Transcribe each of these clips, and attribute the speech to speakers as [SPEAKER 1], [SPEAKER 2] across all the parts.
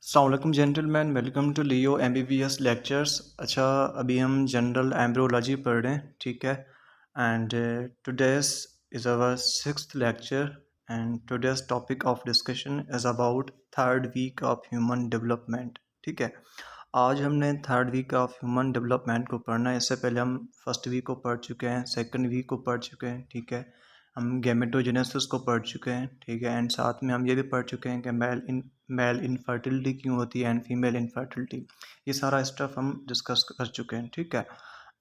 [SPEAKER 1] अस्सलाम वालेकुम gentleman, welcome to Leo MBBS lectures. अच्छा, अभी हम जनरल एम्ब्रियोलॉजी पढ़ रहे हैं, ठीक है। And today's is our sixth lecture and today's topic of discussion is about third week of human development, ठीक है। आज हमने third week of human development को पढ़ना है। इससे पहले हम फर्स्ट वीक को पढ़ चुके हैं, सेकंड वीक को पढ़ चुके हैं, ठीक है। हम गैमेटोजेनेसिस को पढ़ चुके हैं, ठीक है। एंड साथ में हम ये भी पढ़ चुके हैं कि मेल इनफर्टिलिटी क्यों होती है एंड फीमेल इनफर्टिलिटी। ये सारा स्टफ हम डिस्कस कर चुके हैं, ठीक है।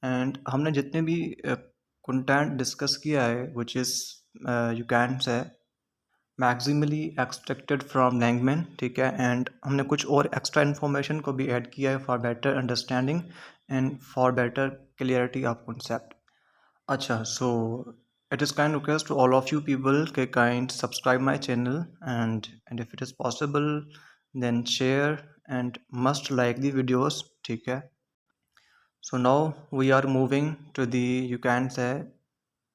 [SPEAKER 1] एंड हमने जितने भी कंटेंट डिस्कस किया है which is you can say maximally extracted from Langman, ठीक है। एंड हमने कुछ और एक्स्ट्रा इन्फॉर्मेशन को भी ऐड किया है for better understanding and for better clarity of concept. अच्छा, so it is kind request to all of you people के kind subscribe my channel and if it is possible then share and must like the videos, ठीक है। So now we are moving to the you can say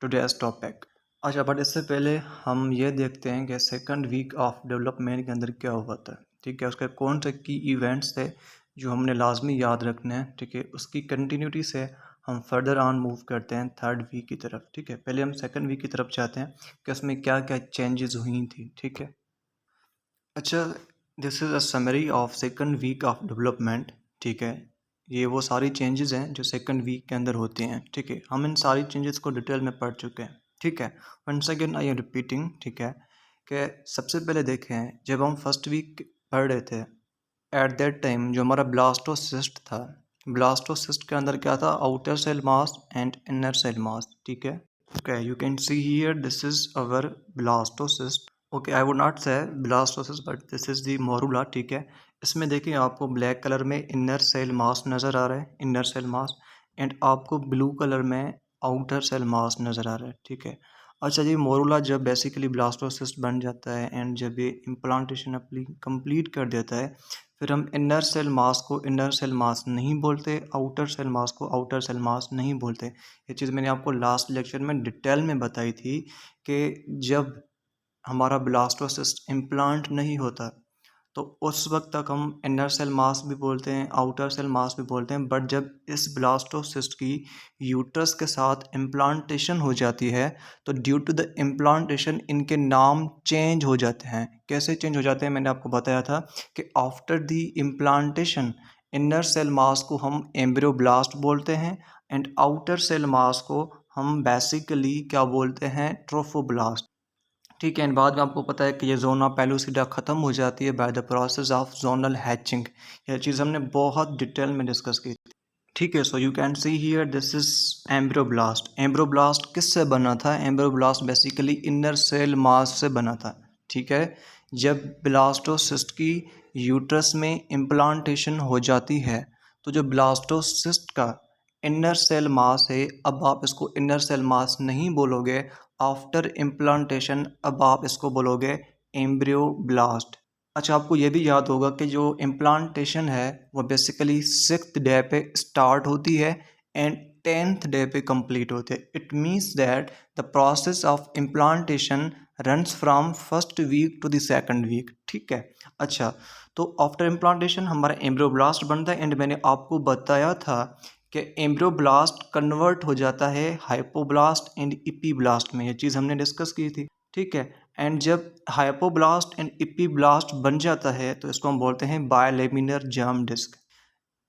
[SPEAKER 1] today's topic। अच्छा, but इससे पहले हम ये देखते हैं कि सेकंड वीक ऑफ डेवलपमेंट के अंदर क्या हुआ था, ठीक है। उसके कौन से की इवेंट्स थे जो हमने लाजमी याद रखने हैं, ठीक है। उसकी कंटिन्यूटी से हम फर्दर ऑन मूव करते हैं थर्ड वीक की तरफ, ठीक है। पहले हम सेकंड वीक की तरफ चाहते हैं कि उसमें क्या क्या चेंजेस हुई थी, ठीक है। अच्छा, this is a summary of second week of development, ठीक है। ये वो सारी चेंजेस हैं जो सेकंड वीक के अंदर होती हैं, ठीक है। हम इन सारी चेंजेस को डिटेल में पढ़ चुके हैं, ठीक है। Once again I am repeating, ठीक है, कि सबसे पहले देखें जब हम फर्स्ट वीक पढ़ रहे थे एट दैट टाइम जो हमारा ब्लास्टोसिस्ट था, ब्लास्टोसिस्ट के अंदर क्या था, outer cell mass and inner cell mass, ठीक है। Okay, you can see here this is our blastocyst. Okay, I would not say blastocyst but this is the morula, ठीक है। इसमें देखिए आपको ब्लैक कलर में इनर सेल मास नज़र आ रहा है, इनर सेल मास, एंड आपको ब्लू कलर में आउटर सेल मास नज़र आ रहा है, ठीक है। अच्छा जी, मोरूला जब बेसिकली ब्लास्टोसिस्ट बन जाता है एंड जब ये इम्प्लांटेशन अपनी कंप्लीट कर देता है, फिर हम इनर सेल मास को इनर सेल मास नहीं बोलते, आउटर सेल मास को आउटर सेल मास नहीं बोलते। ये चीज़ मैंने आपको लास्ट लेक्चर में डिटेल में बताई थी कि जब हमारा ब्लास्टोसिस्ट इम्प्लांट नहीं होता तो उस वक्त तक हम इनर सेल मास भी बोलते हैं, आउटर सेल मास भी बोलते हैं। बट जब इस ब्लास्टोसिस्ट की यूट्रस के साथ इम्प्लांटेशन हो जाती है तो ड्यू टू द इम्प्लांटेशन इनके नाम चेंज हो जाते हैं। कैसे चेंज हो जाते हैं, मैंने आपको बताया था कि after the implantation inner cell mass को हम एम्ब्रियोब्लास्ट बोलते हैं एंड आउटर सेल मास को हम बेसिकली क्या बोलते हैं, ट्रोफोब्लास्ट, ठीक है। एंड बाद में आपको पता है कि ये जोना पेलुसिडा ख़त्म हो जाती है by the process of zonal hatching. यह चीज़ हमने बहुत डिटेल में डिस्कस की थी, ठीक है। So you can see here this is embryoblast. Embryoblast किससे बना था, embryoblast basically inner cell mass से बना था, ठीक है। जब ब्लास्टोसिस्ट की यूट्रस में इम्प्लांटेशन हो जाती है तो जो ब्लास्टोसिस्ट का इनर सेल मास है, अब आप इसको इनर सेल मास नहीं बोलोगे, आफ्टर इम्प्लांटेशन अब आप इसको बोलोगे एम्ब्रियोब्लास्ट। अच्छा, आपको ये भी याद होगा कि जो इम्प्लांटेशन है वो बेसिकली सिक्स्थ डे पे स्टार्ट होती है एंड 10th डे पे कंप्लीट होती है। It means that the process of implantation runs from first week to the second week, ठीक है। अच्छा, तो आफ्टर इम्प्लांटेशन हमारा एम्ब्रियोब्लास्ट बनता है एंड मैंने आपको बताया था कि एम्ब्रियोब्लास्ट कन्वर्ट हो जाता है हाइपोब्लास्ट एंड इपीब्लास्ट में। ये चीज़ हमने डिस्कस की थी, ठीक है। एंड जब हाइपोब्लास्ट एंड इपीब्लास्ट बन जाता है तो इसको हम बोलते हैं बायलेमिनर जर्म डिस्क।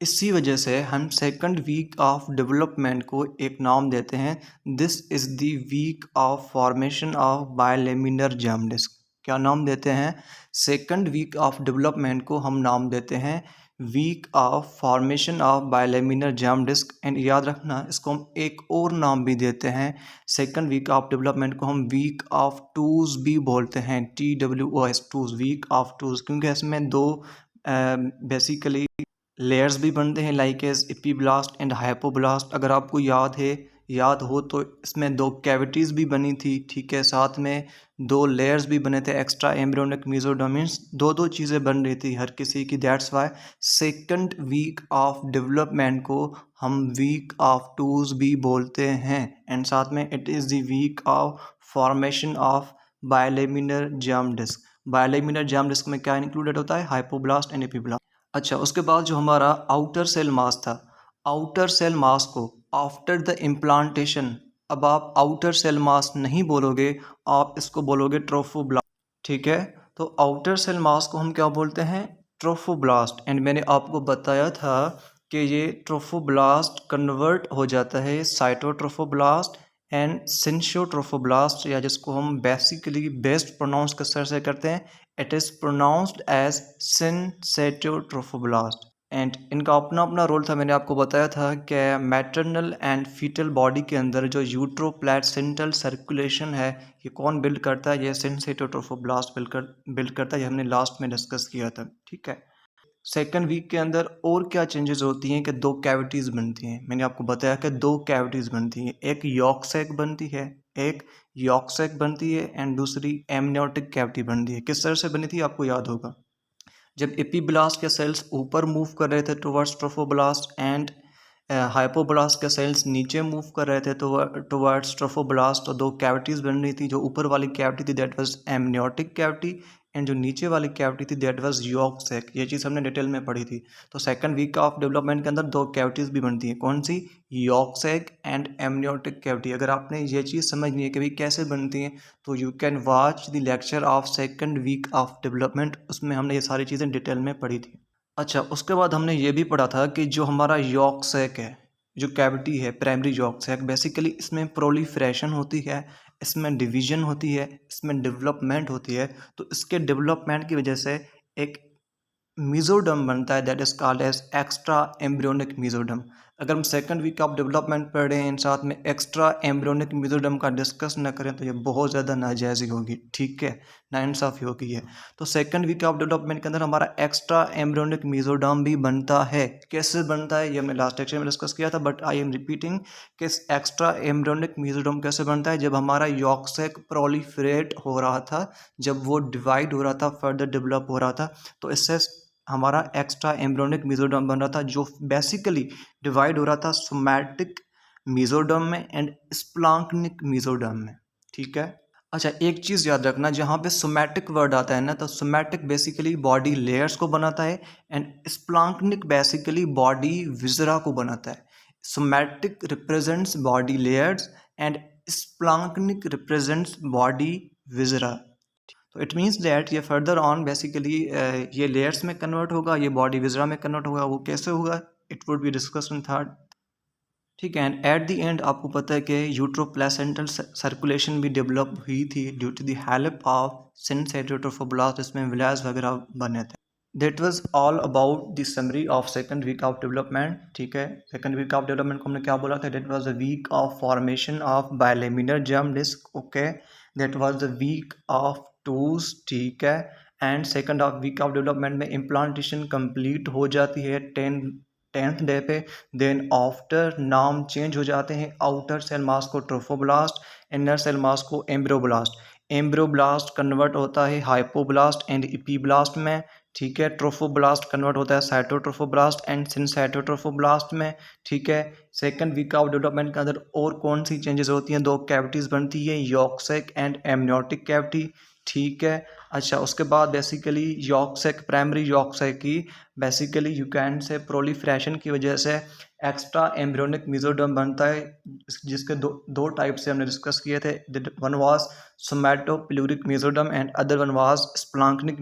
[SPEAKER 1] इसी वजह से हम सेकंड वीक ऑफ डेवलपमेंट को एक नाम देते हैं, this is the week of formation of bilaminar germ disc. क्या नाम देते हैं, सेकंड वीक ऑफ डेवलपमेंट को हम नाम देते हैं week of formation of bilaminar germ disc. And याद रखना इसको हम एक और नाम भी देते हैं, सेकंड वीक ऑफ डेवलपमेंट को हम वीक ऑफ टूज भी बोलते हैं, TWOS twos, week of twos, क्योंकि इसमें दो बेसिकली लेयर्स भी बनते हैं like as epiblast and hypoblast. अगर आपको याद हो तो इसमें दो कैविटीज़ भी बनी थी, ठीक है। साथ में दो लेयर्स भी बने थे, एक्स्ट्रा एम्ब्रियोनिक मेसोडोमेन्स, दो चीज़ें बन रही थी हर किसी की। That's why second week of development को हम वीक ऑफ टूज भी बोलते हैं एंड साथ में it is the week of formation of bilaminar germ disc. Bilaminar germ disc में क्या इंक्लूडेड होता है, हाइपोब्लास्ट एंड एपिब्लास्ट। अच्छा, उसके बाद जो हमारा आउटर सेल मास था, आउटर सेल मास को आफ्टर द इम्प्लांटेशन, अब आप आउटर सेल मास नहीं बोलोगे, आप इसको बोलोगे ट्रोफोब्लास्ट। ठीक है, तो आउटर सेल मास को हम क्या बोलते हैं, ट्रोफोब्लास्ट। एंड मैंने आपको बताया था कि ये ट्रोफोब्लास्ट कन्वर्ट हो जाता है साइटोट्रोफोब्लास्ट एंड सिंशियोट्रोफोब्लास्ट, या जिसको हम बेसिकली बेस्ट प्रोनाउंस किस तरह से करते हैं, it is pronounced as syncytiotrophoblast. And इनका अपना अपना रोल था। मैंने आपको बताया था कि मैटरनल एंड फीटल बॉडी के अंदर जो यूट्रोप्लासेंटल सर्कुलेशन है, ये कौन बिल्ड करता है, ये सिंसेटोट्रोफोब्लास्ट बिल्ड करता है। ये हमने लास्ट में डिस्कस किया था। ठीक है, सेकेंड वीक के अंदर और क्या चेंजेस होती हैं कि दो कैविटीज़ बनती हैं। मैंने आपको बताया कि दो कैविटीज़ बनती हैं, एक यॉर्क सैक बनती है, एक यॉर्क सैक बनती है एंड दूसरी एमनियोटिक कैविटी बनती है। किस तरह से बनी थी आपको याद होगा, जब एपीब्लास्ट के सेल्स ऊपर मूव कर रहे थे टुवर्ड्स ट्रोफोब्लास्ट एंड हाइपोब्लास्ट के सेल्स नीचे मूव कर रहे थे टुवर्ड्स ट्रोफोब्लास्ट, तो दो कैविटीज़ बन रही थी। जो ऊपर वाली कैविटी थी that was amniotic cavity and जो नीचे वाली कैविटी थी दैट वाज यॉर्क सैक। ये चीज़ हमने डिटेल में पढ़ी थी। तो सेकंड वीक ऑफ डेवलपमेंट के अंदर दो कैविटीज़ भी बनती हैं, कौन सी, yolk sac and amniotic cavity. अगर आपने ये चीज़ समझनी है कि भाई कैसे बनती हैं, तो you can watch the lecture of second week of development, उसमें हमने ये सारी चीज़ें डिटेल में पढ़ी थी। अच्छा, उसके बाद हमने ये भी पढ़ा था कि जो हमारा यॉर्क सैक है, जो कैविटी है प्राइमरी यॉर्क सैक, बेसिकली इसमें प्रोलिफरेशन होती है, इसमें डिवीजन होती है, इसमें डेवलपमेंट होती है। तो इसके डेवलपमेंट की वजह से एक मीजोडर्म बनता है that is called as extra embryonic mesoderm. अगर हम सेकंड वीक ऑफ डेवलपमेंट पढ़ रहे हैं साथ में एक्स्ट्रा एम्ब्रियोनिक मीजोडर्म का डिस्कस न करें तो ये बहुत ज़्यादा नाजायज़ी होगी। ठीक है, नाइंसाफ़ी होगी ये। तो सेकंड वीक ऑफ डेवलपमेंट के अंदर हमारा एक्स्ट्रा एम्ब्रियोनिक मीजोडर्म भी बनता है। कैसे बनता है ये हमने लास्ट लेक्चर में डिस्कस किया था, बट आई एम रिपीटिंग कि एक्स्ट्रा एम्ब्रियोनिक मीजोडर्म कैसे बनता है, जब हमारा यॉर्क सैक प्रोलिफरेट हो रहा था, जब वो डिवाइड हो रहा था, फर्दर डेवलप हो रहा था, तो इससे हमारा एक्स्ट्रा एम्ब्रियोनिक मीजोडर्म बन रहा था, जो बेसिकली डिवाइड हो रहा था सोमैटिक मीजोडर्म में एंड स्प्लांक्निक मीजोडर्म में। ठीक है, अच्छा एक चीज़ याद रखना, जहाँ पे सोमैटिक वर्ड आता है ना, तो सोमैटिक बेसिकली बॉडी लेयर्स को बनाता है and splanchnic basically body viscera को बनाता है। Somatic represents body layers and splanchnic represents body viscera. तो इट मीन्स दैट ये फर्दर ऑन बेसिकली ये लेयर्स में कन्वर्ट होगा, ये बॉडी विजरा में कन्वर्ट होगा। वो कैसे होगा, it would be discussed in third. ठीक है, एंड एट द एंड आपको पता है कि यूट्रोप्लेसेंटल सर्कुलेशन भी डेवलप हुई थी due to the help of syncytiotrophoblast, जिसमें विलास वगैरह बने थे। That was all about the summary of second week of development. ठीक है, सेकंड वीक ऑफ डेवलपमेंट को हमने क्या बोला था, that was the week of formation of bilaminar germ disc. Okay, that was the week of twos. ठीक है, and second of week of development में इम्प्लांटेशन कंप्लीट हो जाती है 10th डे पे। देन आफ्टर नाम चेंज हो जाते हैं, आउटर सेल मास को ट्रोफोब्लास्ट, इनर सेल मास को एम्ब्रोब्लास्ट। एम्ब्रोब्लास्ट कन्वर्ट होता है हाइपोब्लास्ट एंड इपीब्लास्ट में। ठीक है, ट्रोफोब्लास्ट कन्वर्ट होता है साइटोट्रोफोब्लास्ट एंड सिंसाइटोट्रोफोब्लास्ट में। ठीक है, सेकंड वीक ऑफ डेवलपमेंट के अंदर और कौन सी चेंजेस होती हैं, दो कैविटीज़ बनती है, yolk sac and amniotic cavity. ठीक है, अच्छा उसके बाद basically yolk sac, primary yolk sac की basically you can say proliferation की वजह से एक्स्ट्रा एम्ब्रियोनिक मीजोडर्म बनता है, जिसके दो टाइप से हमने डिस्कस किए थे। One was somatopleuric mesoderm and other one was splanchnic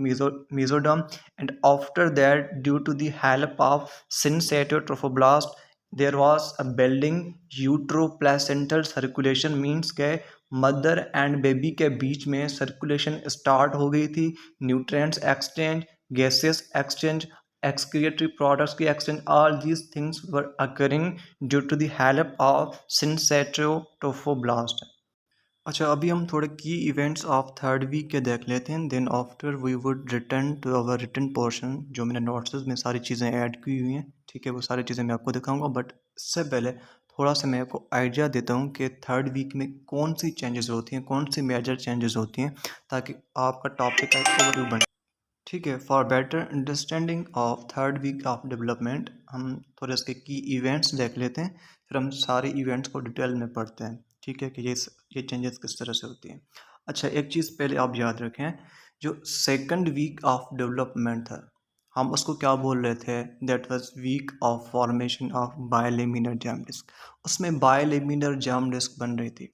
[SPEAKER 1] mesoderm, and after that due to the help of syncytotrophoblast there was a building uteroplacental circulation, means के mother and baby के बीच में circulation start हो गई थी। Nutrients exchange, gases exchange, excretory products की exchange, all these things were occurring due to the help of syncytotrophoblast। अच्छा, अभी हम थोड़े की इवेंट्स ऑफ थर्ड वीक के देख लेते हैं, then after we would return to our written portion. जो मैंने नोट्स में सारी चीज़ें ऐड की हुई हैं, ठीक है, वो सारी चीज़ें मैं आपको दिखाऊंगा, बट इससे पहले थोड़ा सा मैं आपको आइडिया देता हूँ कि थर्ड वीक में कौन सी चेंजेस होती हैं, कौन सी मेजर चेंजेस होती हैं, ताकि आपका टॉपिक ओवरव्यू बने। ठीक है, for better understanding of third week of development हम थोड़े इसके की इवेंट्स देख लेते हैं, फिर हम सारे इवेंट्स को डिटेल में पढ़ते हैं। ठीक है, कि ये चेंजेस किस तरह से होती हैं। अच्छा, एक चीज़ पहले आप याद रखें जो सेकंड वीक ऑफ डेवलपमेंट था, हम उसको क्या बोल रहे थे, that was week of formation of bilaminar germ disc. उसमें बायोलेमिनर जर्म डिस्क बन रही थी।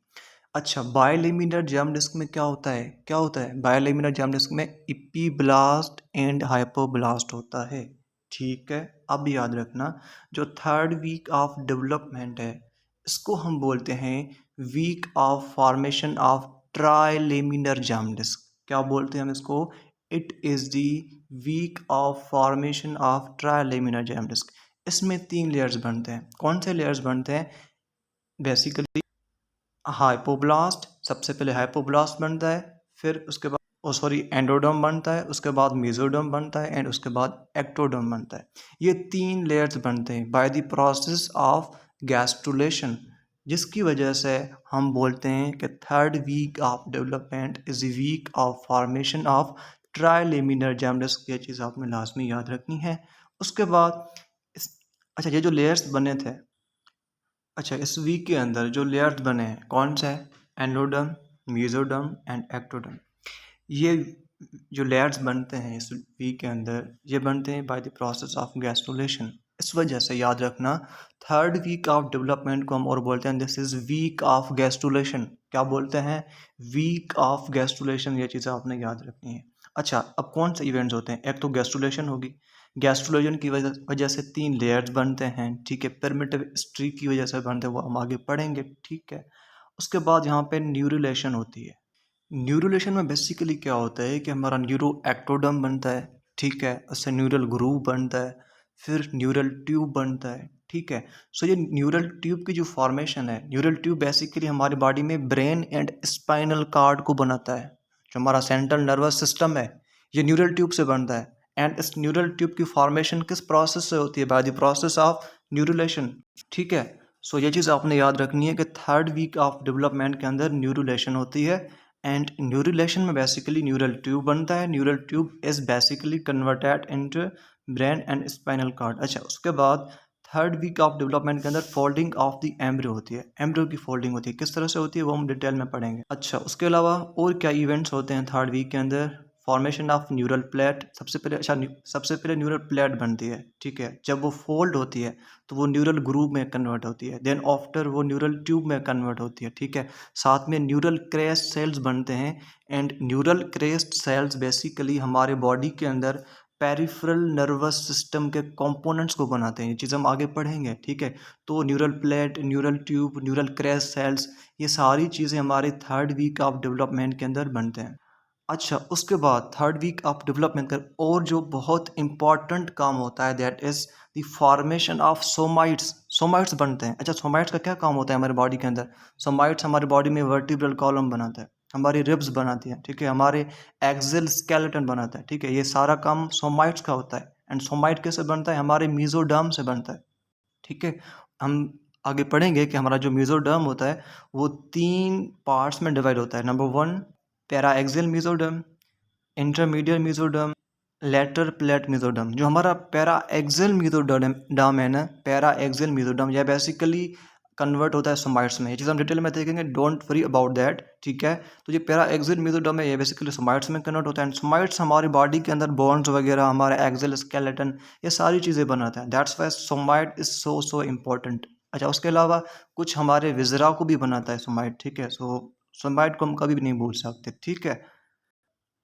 [SPEAKER 1] अच्छा, बायोलेमिनर जर्म डिस्क में क्या होता है बायोलेमिनर जर्म डिस्क में इपीब्लास्ट एंड हाइपोब्लास्ट होता है। ठीक है, अब याद रखना, जो थर्ड वीक ऑफ डेवलपमेंट है, इसको हम बोलते हैं week of formation of trilaminar germ disc. क्या बोलते हैं हम इसको? It is the week of formation of trilaminar germ disc. इसमें 3 लेयर्स बनते हैं। कौन से लेयर्स बनते हैं? बेसिकली हाइपोब्लास्ट, सबसे पहले हाइपोब्लास्ट बनता है, फिर उसके बाद एंडोडर्म बनता है, उसके बाद मेसोडर्म बनता है एंड उसके बाद एक्टोडर्म बनता है। ये 3 लेयर्स बनते हैं by the process of gastrulation, जिसकी वजह से हम बोलते हैं कि third week of development is week of formation of trilaminar germ disc. ये चीज़ आपने लाजमी याद रखनी है। उसके बाद अच्छा, ये जो लेयर्स बने थे, अच्छा, इस वीक के अंदर जो लेयर्स बने हैं कौन सा है? Endoderm, mesoderm and ectoderm. ये जो लेयर्स बनते हैं इस वीक के अंदर, ये बनते हैं by the process of gastrulation. इस वजह से याद रखना, थर्ड वीक ऑफ डेवलपमेंट को हम और बोलते हैं this is week of gastrulation. क्या बोलते हैं? Week of gastrulation. ये चीज़ें आपने याद रखनी है। अच्छा, अब कौन से इवेंट्स होते हैं? एक तो गैस्ट्रुलेशन होगी। गैस्ट्रुलेशन की वजह से 3 लेयर्स बनते हैं। ठीक है, परमिटिव स्ट्रीक की वजह से बनते हैं, वो हम आगे पढ़ेंगे। ठीक है, उसके बाद यहाँ पे न्यूरुलेशन होती है। न्यूरुलेशन में बेसिकली क्या होता है कि हमारा न्यूरो एक्टोडर्म बनता है। ठीक है, उससे न्यूरल ग्रूव बनता है, फिर न्यूरल ट्यूब बनता है। ठीक है, सो ये न्यूरल ट्यूब की जो फॉर्मेशन है, न्यूरल ट्यूब बेसिकली हमारी बॉडी में ब्रेन एंड स्पाइनल कार्ड को बनाता है। जो हमारा सेंट्रल नर्वस सिस्टम है, ये न्यूरल ट्यूब से बनता है। एंड इस न्यूरल ट्यूब की फॉर्मेशन किस प्रोसेस से होती है? By the process of neurulation. ठीक है, सो ये चीज़ आपने याद रखनी है कि थर्ड वीक ऑफ डेवलपमेंट के अंदर न्यूरुलेशन होती है। एंड न्यूरुलेशन में बेसिकली न्यूरल ट्यूब बनता है। Neural tube is basically converted into brain and spinal cord. अच्छा, उसके बाद थर्ड वीक ऑफ डेवलपमेंट के अंदर फोल्डिंग ऑफ द एम्ब्रियो होती है। एम्ब्रियो की फोल्डिंग होती है, किस तरह से होती है वो हम डिटेल में पढ़ेंगे। अच्छा, उसके अलावा और क्या इवेंट्स होते हैं थर्ड वीक के अंदर? Formation of neural plate. सबसे पहले सबसे पहले न्यूरल प्लेट बनती है। ठीक है, जब वो फोल्ड होती है तो वो न्यूरल ग्रूव में कन्वर्ट होती है, देन आफ्टर वो न्यूरल ट्यूब में कन्वर्ट होती है। ठीक है, साथ में न्यूरल क्रेस्ट सेल्स बनते हैं। And neural crest sales basically हमारे बॉडी के अंदर पेरिफेरल नर्वस सिस्टम के कंपोनेंट्स को बनाते हैं। ये चीज़ हम आगे पढ़ेंगे। ठीक है, तो neural plate, neural tube, neural crest cells, ये सारी चीज़ें हमारे थर्ड वीक ऑफ डेवलपमेंट के अंदर बनते हैं। अच्छा, उसके बाद थर्ड वीक ऑफ डेवलपमेंट का और जो बहुत इंपॉर्टेंट काम होता है, that is the formation of somites. Somites बनते हैं। अच्छा, सोमाइट्स का क्या काम होता है हमारे बॉडी के अंदर? सोमाइट्स हमारी बॉडी में वर्टिब्रल कॉलम बनाता है, हमारी रिब्स बनाती है। ठीक है, हमारे एक्सिल स्केलेटन बनाता है। ठीक है, ये सारा काम सोमाइट्स का होता है। एंड सोमाइट कैसे बनता है? हमारे मीजोडर्म से बनता है। ठीक है, हम आगे पढ़ेंगे कि हमारा जो मेसोडर्म होता है वो 3 पार्ट्स में डिवाइड होता है। Number 1 para axial mesoderm, intermediate mesoderm, lateral plate mesoderm. जो हमारा पैरा एक्सियल मेसोडर्म है ना, पैरा एक्सियल मेसोडर्म, यह बेसिकली कन्वर्ट होता है सोमाइट्स में। ये चीज़ हम डिटेल में देखेंगे, डोंट वरी अबाउट दैट। ठीक है, तो ये पैरा एक्सियल मेसोडर्म है, ये बेसिकली सोमाइट्स में कन्वर्ट होता है। एंड सोमाइट्स हमारी बॉडी के अंदर बोन्स वगैरह, हमारा एक्सियल स्केलेटन, ये सारी चीज़ें बनाते हैं। That's why somite is so important. अच्छा, उसके अलावा कुछ हमारे विजरा को भी बनाता है सोमाइट। ठीक है, सो सोमाइट को हम कभी भी नहीं भूल सकते। ठीक है,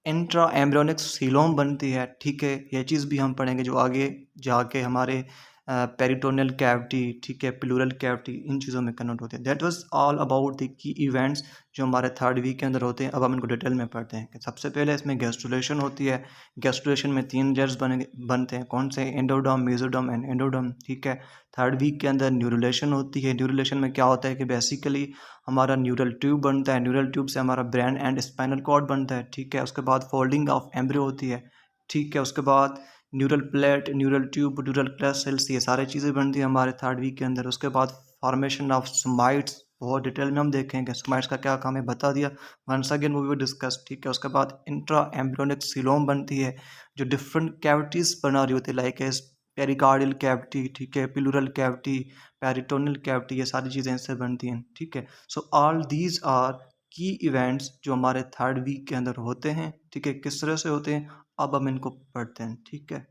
[SPEAKER 1] इंट्रा एम्ब्रियोनिक सीलोम बनती है। ठीक है, ये चीज़ भी हम पढ़ेंगे जो आगे जाके हमारे पेरिटोनियल कैविटी, ठीक है, प्लूरल कैविटी, इन चीज़ों में कन्वर्ट होते हैं। That was all about the key events जो हमारे थर्ड वीक के अंदर होते हैं। अब हम इनको डिटेल में पढ़ते हैं कि सबसे पहले इसमें गैस्ट्रुलेशन होती है। गैस्ट्रुलेशन में 3 लेयर्स बनते हैं। कौन से? Endoderm, mesoderm and endoderm. ठीक है, थर्ड वीक के अंदर न्यूरुलेशन होती है। न्यूरुलेशन में क्या होता है कि बेसिकली हमारा न्यूरल ट्यूब बनता है। न्यूरल ट्यूब से हमारा ब्रेन एंड स्पाइनल कॉर्ड बनता है। ठीक है, उसके बाद फोल्डिंग ऑफ एम्ब्रियो होती है। ठीक है, उसके बाद neural plate, neural tube, neural crest cells, ये सारी चीज़ें बनती हैं हमारे थर्ड वीक के अंदर। उसके बाद फॉर्मेशन ऑफ सोमाइट्स, बहुत डिटेल में हम देखेंगे सोमाइट्स का क्या काम है, बता दिया। वंस अगेन वो भी डिस्कस। ठीक है, उसके बाद इंट्रा एम्ब्रियोनिक सीलोम बनती है जो डिफरेंट कैविटीज़ बना रही होती है, लाइक एज पेरिकार्डियल कैविटी, ठीक है, प्लूरल कैविटी, पेरिटोनियल कैविटी, ये सारी चीज़ें इससे बनती हैं। ठीक है, सो ऑल दीज आर की इवेंट्स जो हमारे थर्ड वीक के अंदर होते हैं। ठीक है, किस तरह से होते हैं अब हम इनको पढ़ते हैं, ठीक है।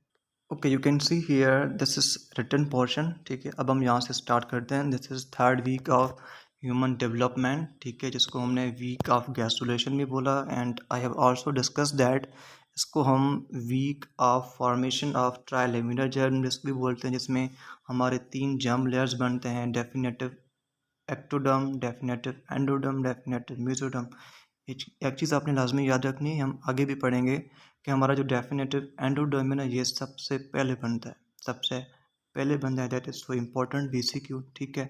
[SPEAKER 1] Okay, you can see here this is written portion, ठीक है। अब हम यहाँ से स्टार्ट करते हैं। This is third week of human development, ठीक है, जिसको हमने वीक ऑफ गैस्ट्रुलेशन भी बोला, and I have also discuss that इसको हम week of formation of trilaminar germ disc भी बोलते हैं, जिसमें हमारे 3 जर्म लेयर्स बनते हैं, definitive ectoderm, definitive endoderm, definitive mesoderm. एक चीज़ आपने लाजमी याद रखनी है, हम आगे भी पढ़ेंगे कि हमारा जो डेफिनेटिव एंडोडर्म है ना, ये सबसे पहले बनता है, सबसे पहले बनता है। That is so important BCQ, ठीक है।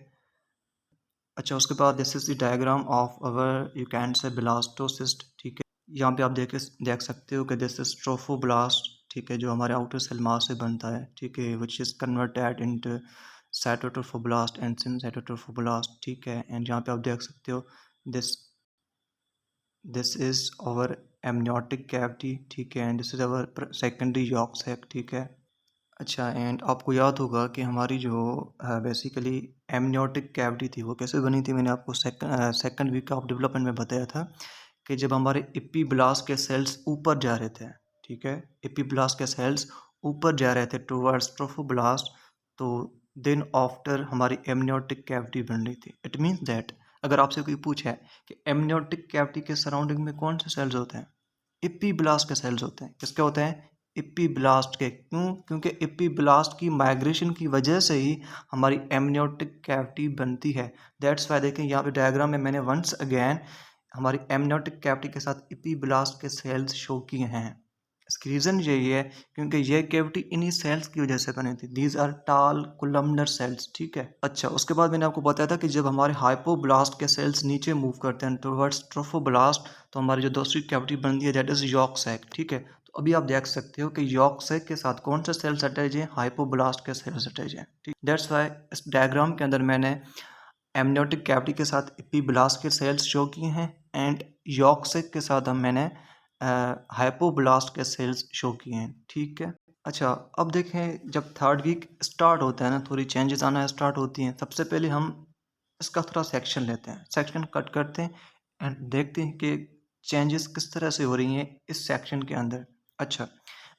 [SPEAKER 1] अच्छा, उसके बाद this is the diagram of our you can से ब्लास्टोसिस्ट, ठीक है। यहाँ पे आप देख सकते हो कि दिस इज ट्रोफोब्लास्ट, ठीक है, जो हमारे आउटर सेल मास से बनता है, ठीक है, which is converted into cytotrophoblast and syncytiotrophoblast, ठीक है। एंड यहाँ पे आप देख सकते हो this this is our amniotic cavity, ठीक है, and this is our secondary yolk sac, ठीक है। अच्छा, एंड आपको याद होगा कि हमारी जो बेसिकली एमनियोटिक कैविटी थी वो कैसे बनी थी। मैंने आपको सेकंड वीक ऑफ डेवलपमेंट में बताया था कि जब हमारे एपिब्लास्ट के सेल्स ऊपर जा रहे थे, ठीक है, एपिब्लास्ट के सेल्स ऊपर जा रहे थे टुवर्ड्स ट्रोफोब्लास्ट, तो देन आफ्टर हमारी एमनियोटिक कैविटी बन रही थी। इट मीन्स दैट अगर आपसे कोई पूछे कि एमनियोटिक कैविटी के सराउंडिंग में कौन से सेल्स होते हैं, एपिब्लास्ट के सेल्स होते हैं। किसके होते हैं? एपिब्लास्ट के। क्यों? क्योंकि एपिब्लास्ट की माइग्रेशन की वजह से ही हमारी एमनियोटिक कैविटी बनती है। दैट्स वाई देखें यहाँ पे डायग्राम में मैंने वंस अगेन हमारी एमनियोटिक कैविटी के साथ एपिब्लास्ट के सेल्स शो किए हैं। इसकी रीज़न यही है क्योंकि ये कैविटी इन्हीं सेल्स की वजह से बनी थी। These are tall columnar sales, ठीक है। अच्छा, उसके बाद मैंने आपको बताया था कि जब हमारे हाइपोब्लास्ट के सेल्स नीचे मूव करते हैं टुवर्ड्स ट्रोफोब्लास्ट, तो हमारी जो दूसरी कैविटी बनती है दैट इज यॉर्क सैक, ठीक है। तो अभी आप देख सकते हो कि यॉर्क सैक के साथ कौन सा सेल्स अटैच है? हाइपोब्लास्ट के सेल्स अटैच हैं, ठीक। दैट्स वाई इस डायग्राम के अंदर मैंने एमनियोटिक कैविटी के साथ एपिब्लास्ट के सेल्स शो किए हैं, एंड यॉर्क सैक के साथ हम मैंने हाइपोब्लास्ट के सेल्स शो किए हैं, ठीक है। अच्छा, अब देखें जब थर्ड वीक स्टार्ट होता है ना, थोड़ी चेंजेस आना स्टार्ट होती हैं। सबसे पहले हम इसका थोड़ा सेक्शन लेते हैं, सेक्शन कट करते हैं एंड देखते हैं कि चेंजेस किस तरह से हो रही हैं इस सेक्शन के अंदर। अच्छा,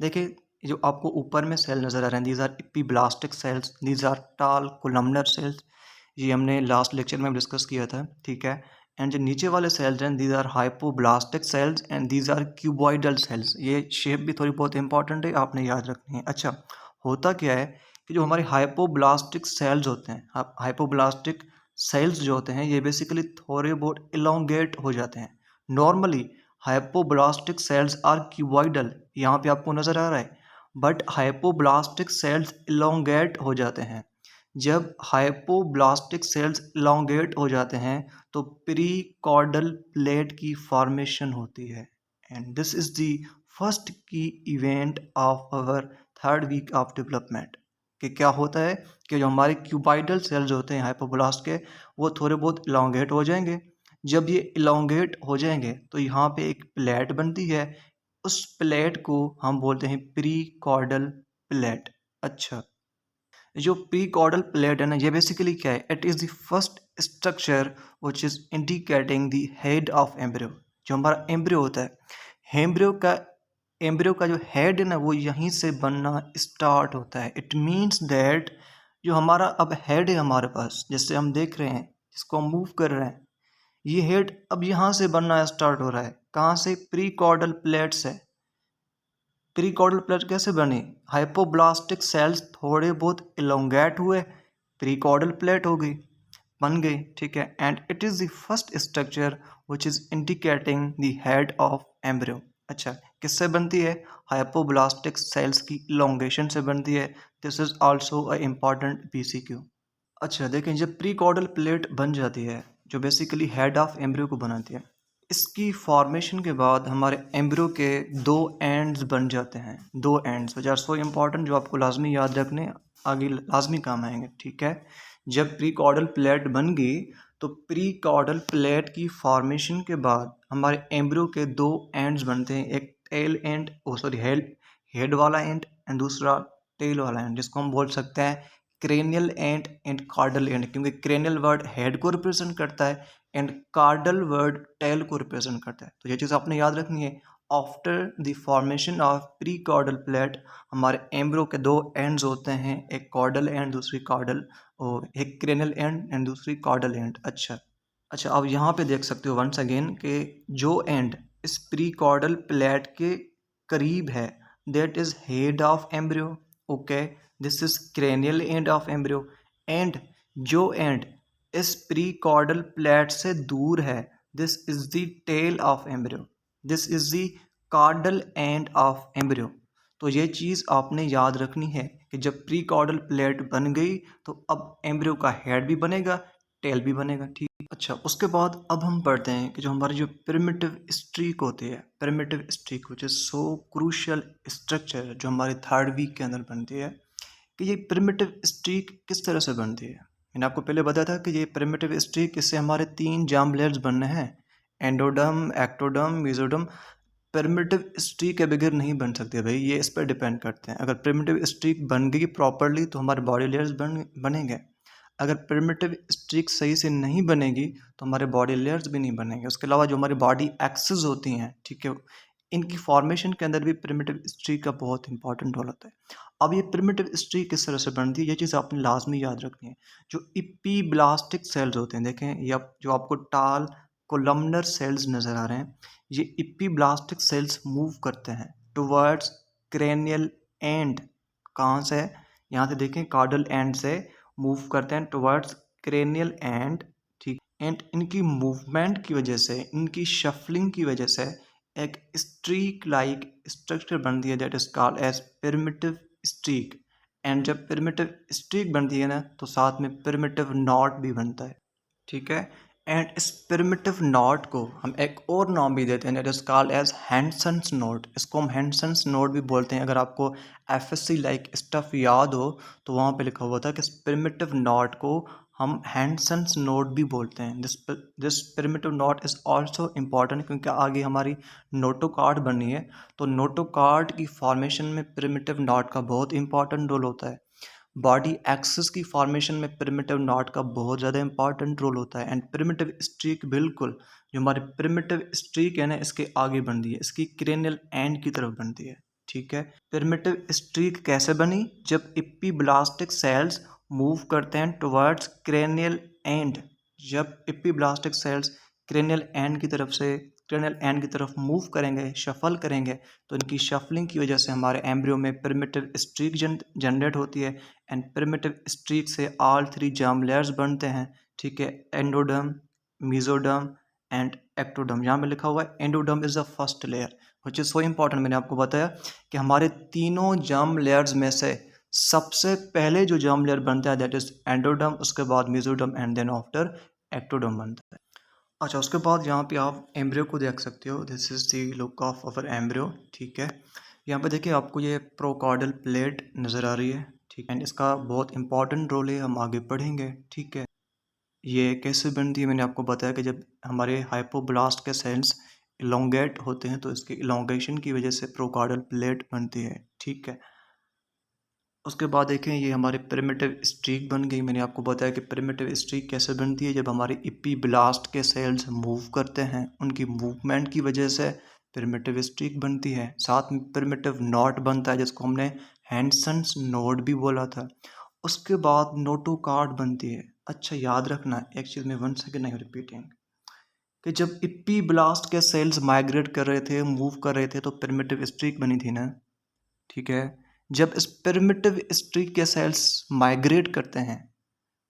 [SPEAKER 1] देखिए जो आपको ऊपर में सेल नज़र आ रहे हैं, these are epiblastic cells, these are tall columnar cells, ये हमने लास्ट लेक्चर में डिस्कस किया था, ठीक है। एंड जो नीचे वाले सेल्स हैं, these are hypoblastic cells and these are cuboidal cells. ये शेप भी थोड़ी बहुत इंपॉर्टेंट है, आपने याद रखनी है। अच्छा, होता क्या है कि जो हमारे हाइपोब्लास्टिक सेल्स होते हैं, हाइपोब्लास्टिक सेल्स जो होते हैं ये बेसिकली थोड़े बहुत इलोंगेट हो जाते हैं। नॉर्मली हाइपोब्लास्टिक सेल्स आर क्यूबॉइडल, यहाँ पे आपको नज़र आ रहा है, बट हाइपोब्लास्टिक सेल्स इलोंगेट हो जाते हैं। जब हाइपोब्लास्टिक सेल्स इलोंगेट हो जाते हैं तो प्रीकॉर्डल प्लेट की फॉर्मेशन होती है, and this is the first key event of our third week of development. कि क्या होता है कि जो हमारे क्यूबाइडल सेल्स होते हैं हाइपोब्लास्ट के, वो थोड़े बहुत इलोंगेट हो जाएंगे। जब ये इलोंगेट हो जाएंगे तो यहाँ पे एक प्लेट बनती है, उस प्लेट को हम बोलते हैं प्रीकॉर्डल प्लेट। अच्छा, जो प्रीकॉर्डल प्लेट है ना, ये बेसिकली क्या है? It is the first structure which is indicating the head of embryo. जो हमारा एम्ब्रियो होता है, एम्ब्रियो का जो हेड है ना, वो यहीं से बनना स्टार्ट होता है। इट मीन्स दैट जो हमारा अब हेड है हमारे पास, जिससे हम देख रहे हैं, जिसको हम मूव कर रहे हैं, ये हेड अब यहाँ से बनना स्टार्ट हो रहा है। कहाँ से? प्रीकॉर्डल प्लेट से। प्रीकॉर्डल प्लेट कैसे बनी? हाइपोब्लास्टिक सेल्स थोड़े बहुत इलोंगेट हुए, प्रीकॉर्डल प्लेट हो गई, बन गई, ठीक है। And it is the first structure which is indicating the head of embryo. अच्छा, किससे बनती है? हाइपोब्लास्टिक सेल्स की इलोंगेशन से बनती है। This is also a important PCQ। अच्छा, देखें जब प्रीकॉर्डल प्लेट बन जाती है, जो बेसिकली हेड ऑफ एम्ब्रियो को बनाती है, इसकी फॉर्मेशन के बाद हमारे एम्ब्रियो के 2 एंड्स बन जाते हैं। 2 ends which are so important, जो आपको लाजमी याद रखने आगे लाजमी काम आएंगे, ठीक है। जब प्रीकॉर्डल प्लेट बन गई तो प्रीकॉर्डल प्लेट की फॉर्मेशन के बाद हमारे एम्ब्रियो के 2 एंड्स बनते हैं, एक टेल एंड हेड हेड वाला एंड एंड दूसरा टेल वाला एंड, जिसको हम बोल सकते हैं क्रेनियल एंड कार्डल एंड, क्योंकि क्रेनियल वर्ड हेड को रिप्रेजेंट करता है एंड कार्डल वर्ड टेल को रिप्रेजेंट करता है। तो ये चीज़ आपने याद रखनी है। After the formation of prechordal plate हमारे एम्ब्रो के दो एंड्स होते हैं, एक कॉर्डल एंड दूसरी कॉर्डल, और एक क्रेनल एंड एंड दूसरी कॉर्डल एंड। अच्छा अब यहाँ पे देख सकते हो वंस अगेन कि जो एंड इस प्री कॉर्डल प्लेट के करीब है that is head of embryo. Okay, this is cranial end of embryo. And जो एंड इस प्री कॉर्डल प्लेट से दूर है this is the tail of embryo, this is the caudal end of embryo. तो ये चीज़ आपने याद रखनी है कि जब प्री कॉर्डल प्लेट बन गई तो अब एम्ब्रियो का हेड भी बनेगा, टेल भी बनेगा। ठीक, अच्छा उसके बाद अब हम पढ़ते हैं कि जो हमारी जो प्रिमिटिव स्ट्रीक होती है, primitive streak which is so crucial structure जो हमारे थर्ड वीक के अंदर बनती है, कि ये प्रिमिटिव स्ट्रीक किस तरह से बनती है। मैंने आपको पहले बताया था कि ये प्रिमिटिव स्ट्रीक, इससे हमारे 3 जार्म लेयर्स बनने हैं, endoderm, ectoderm, mesoderm. Primitive streak के बगैर नहीं बन सकते भाई, ये इस पर डिपेंड करते हैं। अगर प्रिमिटिव स्ट्रीक बन गई प्रॉपरली तो हमारे बॉडी लेयर्स बनेंगे। अगर प्रिमिटिव स्ट्रीक सही से नहीं बनेगी तो हमारे बॉडी लेयर्स भी नहीं बनेंगे। उसके अलावा जो हमारी बॉडी एक्सेस होती हैं, ठीक है, इनकी फॉर्मेशन के अंदर भी प्रिमिटिव स्ट्रीक का बहुत इंपॉर्टेंट रोल होता है। अब ये प्रिमिटिव स्ट्रीक किस तरह से बनती है, ये चीज़ आपने लाजमी याद रखनी है। जो इपीब्लास्टिक सेल्स होते हैं, देखें ये जो आपको टाल कोलमनर सेल्स नज़र आ रहे हैं, ये इपीब्लास्टिक सेल्स मूव करते हैं टुवर्ड्स क्रेनियल एंड। कहाँ से? यहाँ से देखें, कार्डल एंड से मूव करते हैं टुवर्ड्स क्रेनियल एंड। ठीक, एंड इनकी मूवमेंट की वजह से, इनकी शफलिंग की वजह से एक स्ट्रीक लाइक स्ट्रक्चर बनती है that is called as primitive streak. And जब प्रिमिटिव स्ट्रीक बनती है ना तो साथ में प्रिमिटिव नॉट भी बनता है। ठीक है, एंड इस प्रिमिटिव नॉट को हम एक और नाम भी देते हैं that is called as Hensen's node. इसको हम हैंडसन्स नोट भी बोलते हैं। अगर आपको एफएससी लाइक स्टफ याद हो तो वहाँ पे लिखा हुआ था कि इस प्रिमिटिव नॉट को हम हैंडसन्स नोट भी बोलते हैं। This primitive not is also important क्योंकि आगे हमारी नोटोकॉर्ड बननी है, तो नोटोकॉर्ड की फॉर्मेशन में प्रिमिटिव नॉट का बहुत इंपॉर्टेंट रोल होता है। बॉडी एक्सिस की फॉर्मेशन में प्रिमिटिव नॉट का बहुत ज़्यादा इंपॉर्टेंट रोल होता है। एंड प्रिमिटिव स्ट्रीक, बिल्कुल जो हमारी प्रिमिटिव स्ट्रीक है ना, इसके आगे बनती है, इसकी क्रेनियल एंड की तरफ बनती है। ठीक है, प्रिमिटिव स्ट्रीक कैसे बनी? जब इपीब्लास्टिक सेल्स मूव करते हैं टुवर्ड्स क्रेनियल एंड। जब इपीब्लास्टिक सेल्स क्रेनियल एंड की तरफ से क्रेनियल एंड की तरफ मूव करेंगे, शफल करेंगे, तो इनकी शफलिंग की वजह से हमारे एम्ब्रियो में प्रिमिटिव स्ट्रीक जनरेट होती है। एंड प्रिमिटिव स्ट्रीक से ऑल 3 जर्म लेयर्स बनते हैं। ठीक है, एंडोडर्म, मेसोडर्म एंड एक्टोडर्म। यहाँ पे लिखा हुआ है endoderm is the first layer which is so important. मैंने आपको बताया कि हमारे तीनों जर्म लेयर्स में से सबसे पहले जो जर्म लेयर बनता है दैट इज एंडोडर्म, उसके बाद mesoderm and then after ectoderm बनता है। अच्छा उसके बाद यहाँ पे आप एम्ब्रियो को देख सकते हो, this is the look of our embryo. ठीक है, यहाँ पे देखिए आपको ये प्रोकॉर्डल प्लेट नज़र आ रही है। ठीक है, एंड इसका बहुत इंपॉर्टेंट रोल है, हम आगे पढ़ेंगे। ठीक है, ये कैसे बनती है मैंने आपको बताया कि जब हमारे हाइपोब्लास्ट के सेल्स इलोंगेट होते हैं तो इसके इलोंगेशन की वजह से प्रोकॉर्डल प्लेट बनती है। ठीक है, उसके बाद देखें ये हमारी प्रिमिटिव स्ट्रीक बन गई। मैंने आपको बताया कि प्रिमिटिव स्ट्रीक कैसे बनती है, जब हमारे इपीब्लास्ट के सेल्स मूव करते हैं, उनकी मूवमेंट की वजह से प्रिमिटिव स्ट्रीक बनती है। साथ में प्रिमिटिव नॉट बनता है जिसको हमने हैंडसन्स नोड भी बोला था। उसके बाद नोटोकॉर्ड बनती है। अच्छा याद रखना एक चीज़ में, 1 सेकेंड आई रिपीटिंग, कि जब इपीब्लास्ट के सेल्स माइग्रेट कर रहे थे, मूव कर रहे थे, तो प्रिमिटिव स्ट्रीक बनी थी ना। ठीक है, जब इस प्रिमिटिव स्ट्रीक के सेल्स माइग्रेट करते हैं,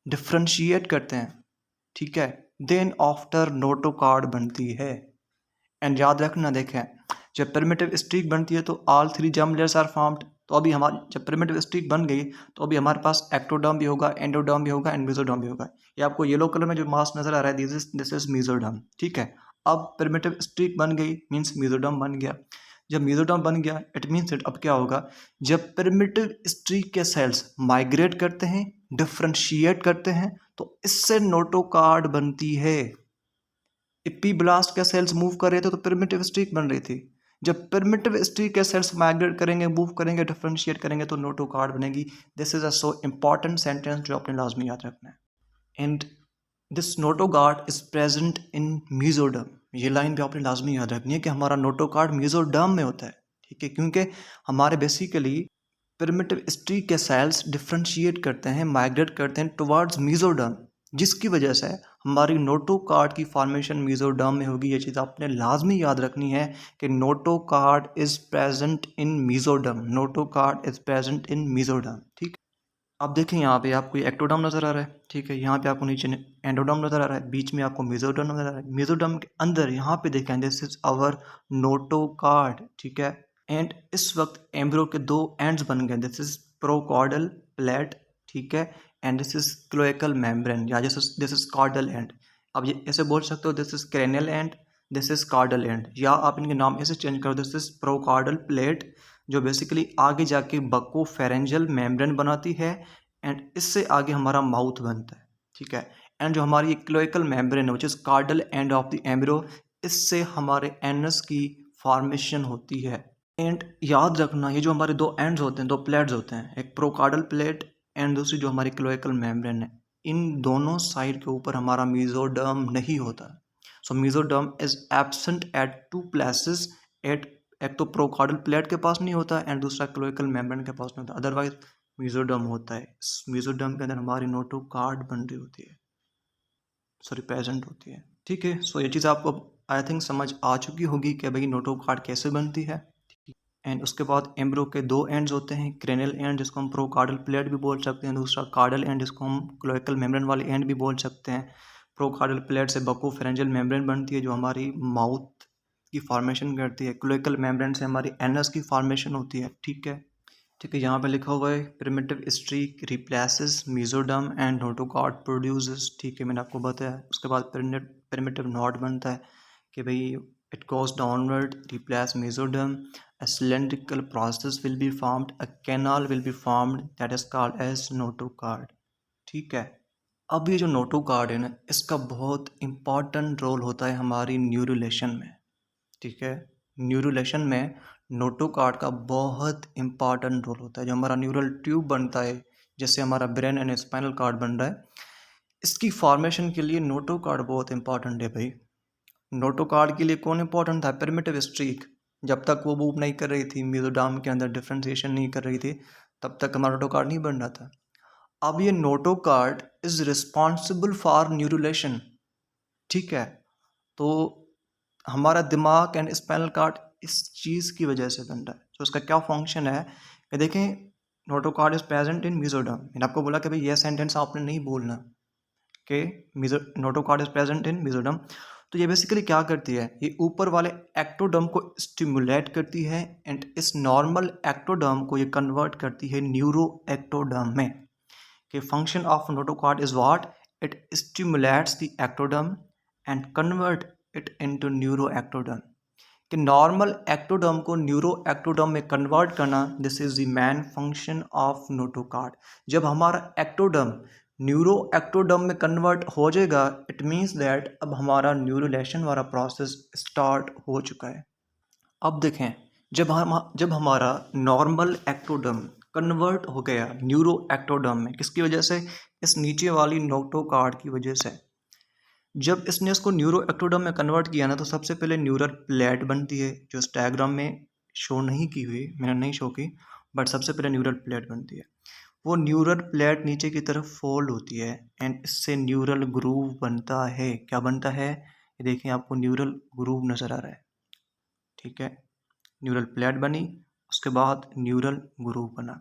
[SPEAKER 1] डिफ्रेंशिएट करते हैं, ठीक है, देन आफ्टर नोटोकॉर्ड बनती है। एंड याद रखना देखें, जब प्रिमिटिव स्ट्रीक बनती है तो all 3 germ layers are formed. तो अभी हमारी जब प्रिमिटिव स्ट्रीक बन गई तो अभी हमारे पास एक्टोडर्म भी होगा, एंडोडर्म भी होगा एंड मेसोडर्म भी होगा। ये आपको येलो कलर में जो मास नजर आ रहा है दिस इज मेसोडर्म। ठीक है, अब प्रिमिटिव स्ट्रीक बन गई मीन्स मेसोडर्म बन गया। जब मेसोडर्म बन गया इट मीन्स अब क्या होगा, जब प्रिमिटिव स्ट्रीक के सेल्स माइग्रेट करते हैं, डिफ्रेंशिएट करते हैं, तो इससे नोटोकॉर्ड बनती है। इपीब्लास्ट के सेल्स मूव कर रहे थे तो प्रिमिटिव स्ट्रीक बन रही थी। जब प्रिमिटिव स्ट्रीक के सेल्स माइग्रेट करेंगे, मूव करेंगे, डिफ्रेंशिएट करेंगे तो नोटोकॉर्ड बनेगी। This is a so important sentence जो आपने लाजमी याद रखना है। And this notochord is present in mesoderm. ये लाइन भी आपने लाजमी याद रखनी है कि हमारा नोटोगार्ड मीजोडर्म में होता है, ठीक है, क्योंकि हमारे बेसिकली प्रिमिटिव स्ट्री के सेल्स डिफ्रेंशिएट करते हैं, माइग्रेट करते हैं टुवर्ड्स मीजोडर्म, जिसकी वजह से हमारी नोटोकार्ड की फॉर्मेशन मीजोडर्म में होगी। ये चीज़ आपने लाजमी याद रखनी है कि notochord is present in mesoderm, notochord is present in mesoderm, ठीक। आप देखें यहाँ पे आपको ये एक्टोडर्म नज़र आ रहा है, ठीक है, यहाँ पे आपको नीचे एंडोडर्म नज़र आ रहा है, बीच में आपको मेसोडर्म नज़र आ रहा है। मेसोडर्म के अंदर यहाँ पे देखें दिस इज आवर नोटोकार्ड, ठीक है। एंड इस वक्त एम्ब्रियो के दो एंड्स बन गए, दिस इज प्रोकॉर्डल प्लेट, ठीक है, and this is cloacal membrane, या दिस इज कॉर्डल एंड। अब ये ऐसे बोल सकते हो this is cranial end, this is caudal end, या आप इनके नाम ऐसे चेंज करो, दिस इज प्रोकॉर्डल प्लेट जो बेसिकली आगे जाके बको फेरेंजियल मेम्ब्रेन बनाती है, एंड इससे आगे हमारा माउथ बनता है, ठीक है। एंड जो हमारी क्लोएकल मेम्ब्रेन है which is caudal end of the embryo, इससे हमारे एनस की फॉर्मेशन होती है। एंड याद रखना ये जो हमारे दो एंड्स होते हैं, दो प्लेट्स होते हैं, एक प्रोकार्डल प्लेट एंड दूसरी जो हमारी क्लोएकल मेम्ब्रेन है, इन दोनों साइड के ऊपर हमारा मेसोडर्म नहीं होता। So mesoderm is absent at two places, at एक तो प्रोकार्डल प्लेट के पास नहीं होता एंड दूसरा क्लोएकल मेम्ब्रेन के पास नहीं होता, अदरवाइज मेसोडर्म होता है। इस मेसोडर्म के अंदर हमारी नोटोकार्ड बन रही होती है, सॉरी प्रेजेंट होती है, ठीक है। सो ये चीज़ आपको आई थिंक समझ आ चुकी होगी कि भाई नोटोकार्ड कैसे बनती है। एंड उसके बाद एम्ब्रियो के दो एंड्स होते हैं, क्रेनियल एंड जिसको हम प्रोकार्डल प्लेट भी बोल सकते हैं, दूसरा कार्डल एंड जिसको हम क्लोएकल मेम्ब्रेन वाले एंड भी बोल सकते हैं। प्रोकार्डल प्लेट से बको फेरेंजियल मेम्ब्रेन बनती है जो हमारी माउथ की फॉर्मेशन करती है, क्लोएकल मेम्ब्रेन से हमारी एनस की फॉर्मेशन होती है, ठीक है। ठीक है, यहाँ पे लिखा हुआ है primitive streak replaces mesoderm and notochord produces, ठीक है, मैंने आपको बताया। उसके बाद प्रिमिटिव नॉड बनता है कि भाई it goes downward replace mesoderm, a cylindrical process will be formed, a canal will be formed that is called as notocard, ठीक है। अब ये जो नोटोकॉर्ड है ना, इसका बहुत इंपॉर्टेंट रोल होता है हमारी न्यूरोलेशन में, ठीक है। न्यूरोलेशन में नोटोकॉर्ड का बहुत इंपॉर्टेंट रोल होता है। जो हमारा न्यूरल ट्यूब बनता है, जैसे हमारा ब्रेन एंड स्पाइनल कार्ड बन रहा है, इसकी फॉर्मेशन के लिए नोटोकॉर्ड बहुत इंपॉर्टेंट है भाई। नोटोकॉर्ड के लिए कौन इंपॉर्टेंट था? Primitive streak. जब तक वो मूव नहीं कर रही थी, मेसोडर्म के अंदर डिफ्रेंसिएशन नहीं कर रही थी, तब तक हमारा नोटोकॉर्ड नहीं बन रहा था। अब ये नोटोकॉर्ड इज रिस्पॉन्सिबल फॉर न्यूरोलेशन, ठीक है। तो हमारा दिमाग एंड स्पाइनल कार्ड इस चीज़ की वजह से बन रहा है। तो इसका क्या फंक्शन है कि देखें, notochord is present in mesoderm. मैंने आपको बोला कि भाई ये सेंटेंस आपने नहीं बोलना कि notochord is present in mesoderm. तो ये बेसिकली क्या करती है, ये ऊपर वाले एक्टोडर्म को स्टिमुलेट करती है एंड इस नॉर्मल एक्टोडर्म को ये कन्वर्ट करती है न्यूरो एक्टोडर्म में। कि function of notochord is what, it stimulates the ectoderm and convert it into neuro ectoderm. कि नॉर्मल एक्टोडर्म को न्यूरो एक्टोडर्म में कन्वर्ट करना, this is the main function of notochord. जब हमारा एक्टोडर्म न्यूरो एक्टोडर्म में convert हो जाएगा, it means that अब हमारा न्यूरोलेशन वाला प्रोसेस स्टार्ट हो चुका है। अब देखें, जब हमारा नॉर्मल एक्टोडर्म कन्वर्ट हो गया न्यूरो एक्टोडर्म में, किसकी वजह से? इस नीचे वाली नोटोकॉर्ड की वजह से। जब इसने इसको न्यूरो एक्टोडर्म में कन्वर्ट किया ना, तो सबसे पहले न्यूरल प्लेट बनती है, जो इस डायग्राम में शो नहीं की हुई, मैंने नहीं शो की, बट सबसे पहले न्यूरल प्लेट बनती है। वो न्यूरल प्लेट नीचे की तरफ फोल्ड होती है एंड इससे न्यूरल ग्रूव बनता है। क्या बनता है? ये देखिए, आपको न्यूरल ग्रूव नज़र आ रहा है, ठीक है। न्यूरल प्लेट बनी, उसके बाद न्यूरल ग्रूव बना।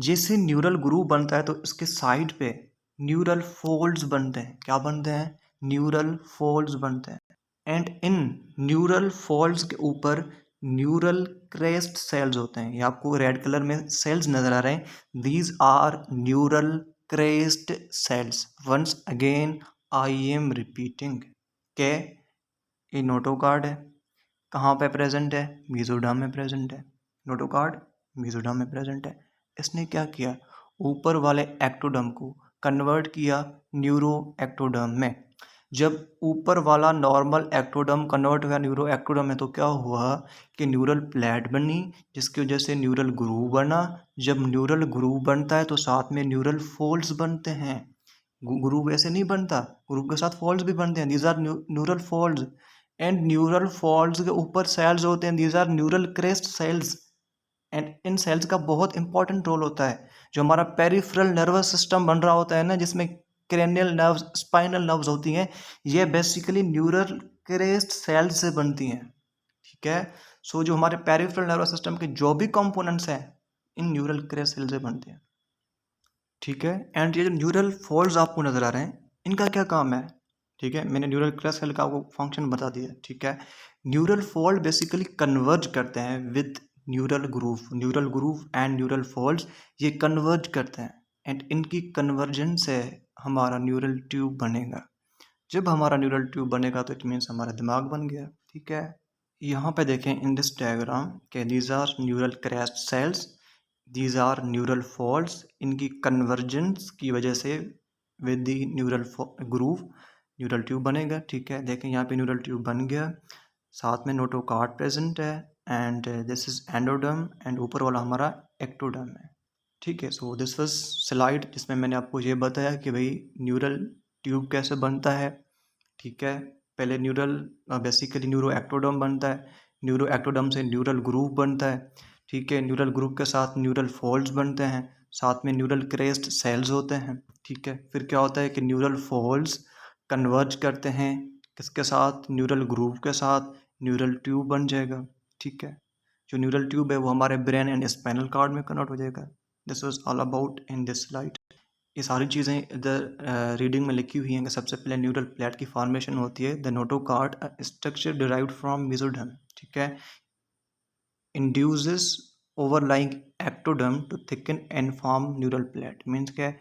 [SPEAKER 1] जैसे न्यूरल ग्रूव बनता है तो इसके साइड पे न्यूरल फोल्ड्स बनते हैं। क्या बनते हैं? न्यूरल फोल्ड्स बनते हैं। एंड इन न्यूरल फोल्ड्स के ऊपर न्यूरल क्रेस्ट सेल्स होते हैं। ये आपको रेड कलर में सेल्स नजर आ रहे हैं, these are neural crest cells. Once again I am repeating के ये नोटोकॉर्ड है, कहाँ पे प्रेजेंट है? मेसोडर्म में प्रेजेंट है। नोटोकॉर्ड मेसोडर्म में प्रेजेंट है। इसने क्या किया? ऊपर वाले एक्टोडर्म को कन्वर्ट किया न्यूरो एक्टोडर्म में। जब ऊपर वाला नॉर्मल एक्टोडर्म कन्वर्ट हुआ न्यूरो एक्टोडर्म में, तो क्या हुआ कि न्यूरल प्लेट बनी, जिसकी वजह से न्यूरल ग्रूव बना। जब न्यूरल ग्रूव बनता है तो साथ में न्यूरल फोल्ड्स बनते हैं ग्रूव ऐसे नहीं बनता, ग्रूव के साथ फॉल्ड्स भी बनते हैं, these are neural folds. And neural folds के ऊपर सेल्स होते हैं, these are neural crest cells. And इन सेल्स का बहुत इंपॉर्टेंट रोल होता है। जो हमारा पेरिफेरल नर्वस सिस्टम बन रहा होता है ना, जिसमें क्रेनियल नर्व्स, स्पाइनल नर्व्स होती हैं, ये बेसिकली न्यूरल क्रेस्ट सेल्स से बनती हैं। ठीक है। सो जो हमारे पेरिफेरल नर्वस सिस्टम के जो भी कंपोनेंट्स हैं, इन न्यूरल क्रेस्ट सेल से बनते हैं। ठीक है। एंड ये जो न्यूरल फॉल्ड्स आपको नजर आ रहे हैं, इनका क्या काम है? ठीक है, मैंने न्यूरल क्रेस्ट सेल का आपको फंक्शन बता दिया। ठीक है। न्यूरल फॉल्ड बेसिकली कन्वर्ज करते हैं with neural groove and neural folds, ये कन्वर्ज करते हैं। एंड इनकी कन्वर्जेंस से हमारा न्यूरल ट्यूब बनेगा। जब हमारा न्यूरल ट्यूब बनेगा तो इट मीन्स हमारा दिमाग बन गया। ठीक है। यहाँ पे देखें इन दिस डायग्राम के these are neural crest cells, these are neural folds. इनकी कन्वर्जेंस की वजह से with the neural groove neural tube बनेगा। ठीक है। देखें यहाँ पे न्यूरल ट्यूब बन गया, साथ में नोटोकार्ड प्रेजेंट है, and this is endoderm, and ऊपर वाला हमारा एक्टोडर्म है। ठीक है। सो दिस वाज स्लाइड जिसमें मैंने आपको ये बताया कि भाई न्यूरल ट्यूब कैसे बनता है। ठीक है। पहले न्यूरल बेसिकली न्यूरो एक्टोडर्म बनता है, न्यूरो एक्टोडर्म से न्यूरल ग्रूव बनता है। ठीक है। न्यूरल ग्रूव के साथ न्यूरल फॉल्ड्स बनते हैं, साथ में न्यूरल क्रेस्ट सेल्स होते हैं। ठीक है। फिर क्या होता है कि न्यूरल फॉल्ड्स कन्वर्ज करते हैं किसके साथ? न्यूरल ग्रूव के साथ, न्यूरल ट्यूब बन जाएगा। ठीक है। जो न्यूरल ट्यूब है वो हमारे ब्रेन एंड स्पाइनल कार्ड में कन्वर्ट हो जाएगा। This was all about in this slide. ये सारी चीज़ें इधर रीडिंग में लिखी हुई हैं कि सबसे पहले न्यूरल प्लेट की फॉर्मेशन होती है, the notochord structure derived from mesoderm. ठीक है। Induces overlying ectoderm to thicken and form neural plate. Means क्या है,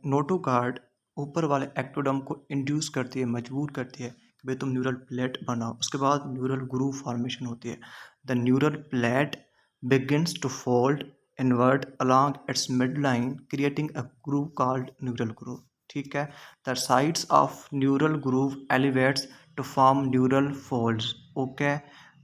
[SPEAKER 1] नोटोकार्ड ऊपर वाले एक्टोडर्म को इंड्यूस करती है, मजबूर करती है कि भाई तुम न्यूरल प्लेट बनाओ। उसके बाद न्यूरल ग्रूव फॉर्मेशन होती है, the neural plate begins to fold inward along its midline, creating a groove called neural groove. ठीक है। The sides of neural groove elevates to form neural folds. Okay.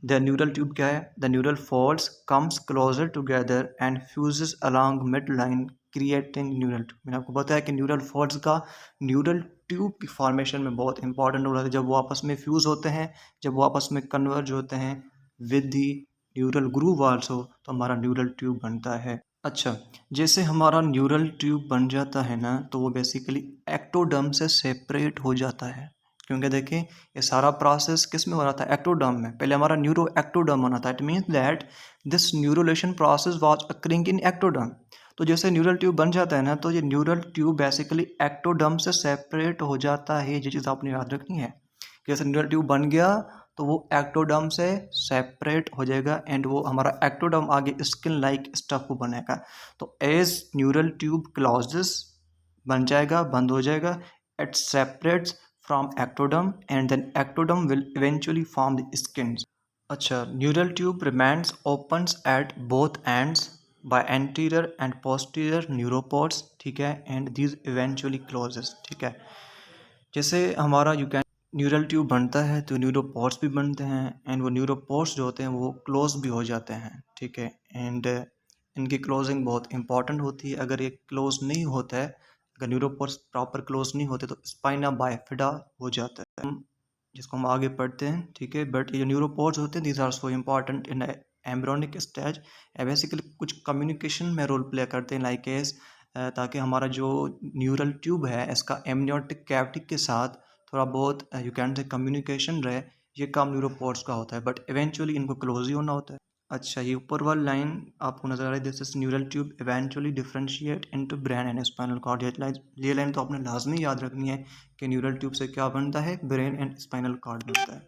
[SPEAKER 1] The neural tube क्या है? The neural folds comes closer together and fuses along midline, creating neural tube. मैंने आपको बताया कि neural folds का neural tube की formation में बहुत इंपॉर्टेंट रोल है। जब वो आपस में फ्यूज होते हैं, जब वो आपस में कन्वर्ज होते हैं with the neural groove also, तो हमारा न्यूरल ट्यूब बनता है। अच्छा, जैसे हमारा न्यूरल ट्यूब बन जाता है ना, तो वो बेसिकली एक्टोडर्म से सेपरेट हो जाता है। क्योंकि देखें ये सारा प्रोसेस किस में हो रहा था? एक्टोडर्म में। पहले हमारा न्यूरो एक्टोडर्म होना था। It means that this neurulation process was occurring in ectoderm. तो जैसे न्यूरल ट्यूब बन जाता है ना, तो ये न्यूरल ट्यूब बेसिकली एक्टोडर्म से सेपरेट हो जाता है। ये चीज़ आपने याद रखनी है। जैसे न्यूरल ट्यूब बन गया तो वो एक्टोडर्म से सेपरेट हो जाएगा, एंड वो हमारा एक्टोडर्म आगे स्किन लाइक स्टफ को बनेगा। तो एज न्यूरल ट्यूब क्लोजेस बन जाएगा, बंद हो जाएगा, it separates from ectoderm, and then ectoderm will eventually form the skin. अच्छा, neural tube remains opens at both ends by anterior and posterior neuropores. ठीक है। And these eventually closes. ठीक है। जैसे हमारा न्यूरल ट्यूब बनता है तो न्यूरोपोड्स भी बनते हैं, एंड वो न्यूरोपोड्स जो होते हैं वो क्लोज भी हो जाते हैं। ठीक है। एंड इनकी क्लोजिंग बहुत इंपॉर्टेंट होती है। अगर ये क्लोज नहीं होता है, अगर न्यूरोपोड्स प्रॉपर क्लोज नहीं होते, तो स्पाइना बाइफिडा हो जाता है, जिसको हम आगे पढ़ते हैं। ठीक है। बट ये जो न्यूरोपोड्स होते हैं, these are so important in embryonic stage. Basically कुछ कम्युनिकेशन में रोल प्ले करते हैं, लाइक एज ताकि हमारा जो न्यूरल ट्यूब है इसका एमनियोटिक कैविटी के साथ थोड़ा बहुत यू कैन से कम्युनिकेशन रहे। ये काम न्यूरोपोड्स का होता है, बट इवेंचुअली इनको क्लोज ही होना होता है। अच्छा, ये ऊपर वाली लाइन आपको नजर आ रही है, this is neural tube eventually differentiate into brain and spinal cord. ये लाइन तो आपने लाजमी याद रखनी है कि न्यूरल ट्यूब से क्या बनता है? ब्रेन एंड स्पाइनल कॉर्ड बनता है।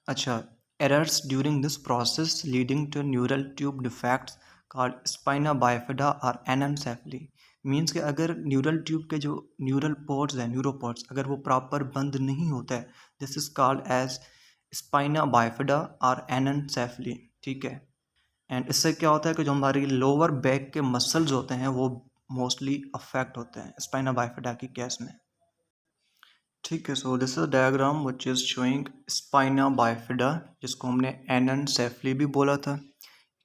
[SPEAKER 1] अच्छा, errors during this process leading to neural tube defects called spina bifida or anencephaly। Means कि अगर न्यूरल ट्यूब के जो न्यूरल पोर्ट्स हैं, न्यूरोपोर्ट्स, अगर वो प्रॉपर बंद नहीं होता है, this is called as spina bifida और एननसेफली। ठीक है। एंड इससे क्या होता है कि जो हमारी लोअर बैक के मसल्स होते हैं वो मोस्टली अफेक्ट होते हैं स्पाइना बाइफिडा की केस में। ठीक है। So this is diagram which is showing spina bifida, जिसको हमने एननसेफली भी बोला था।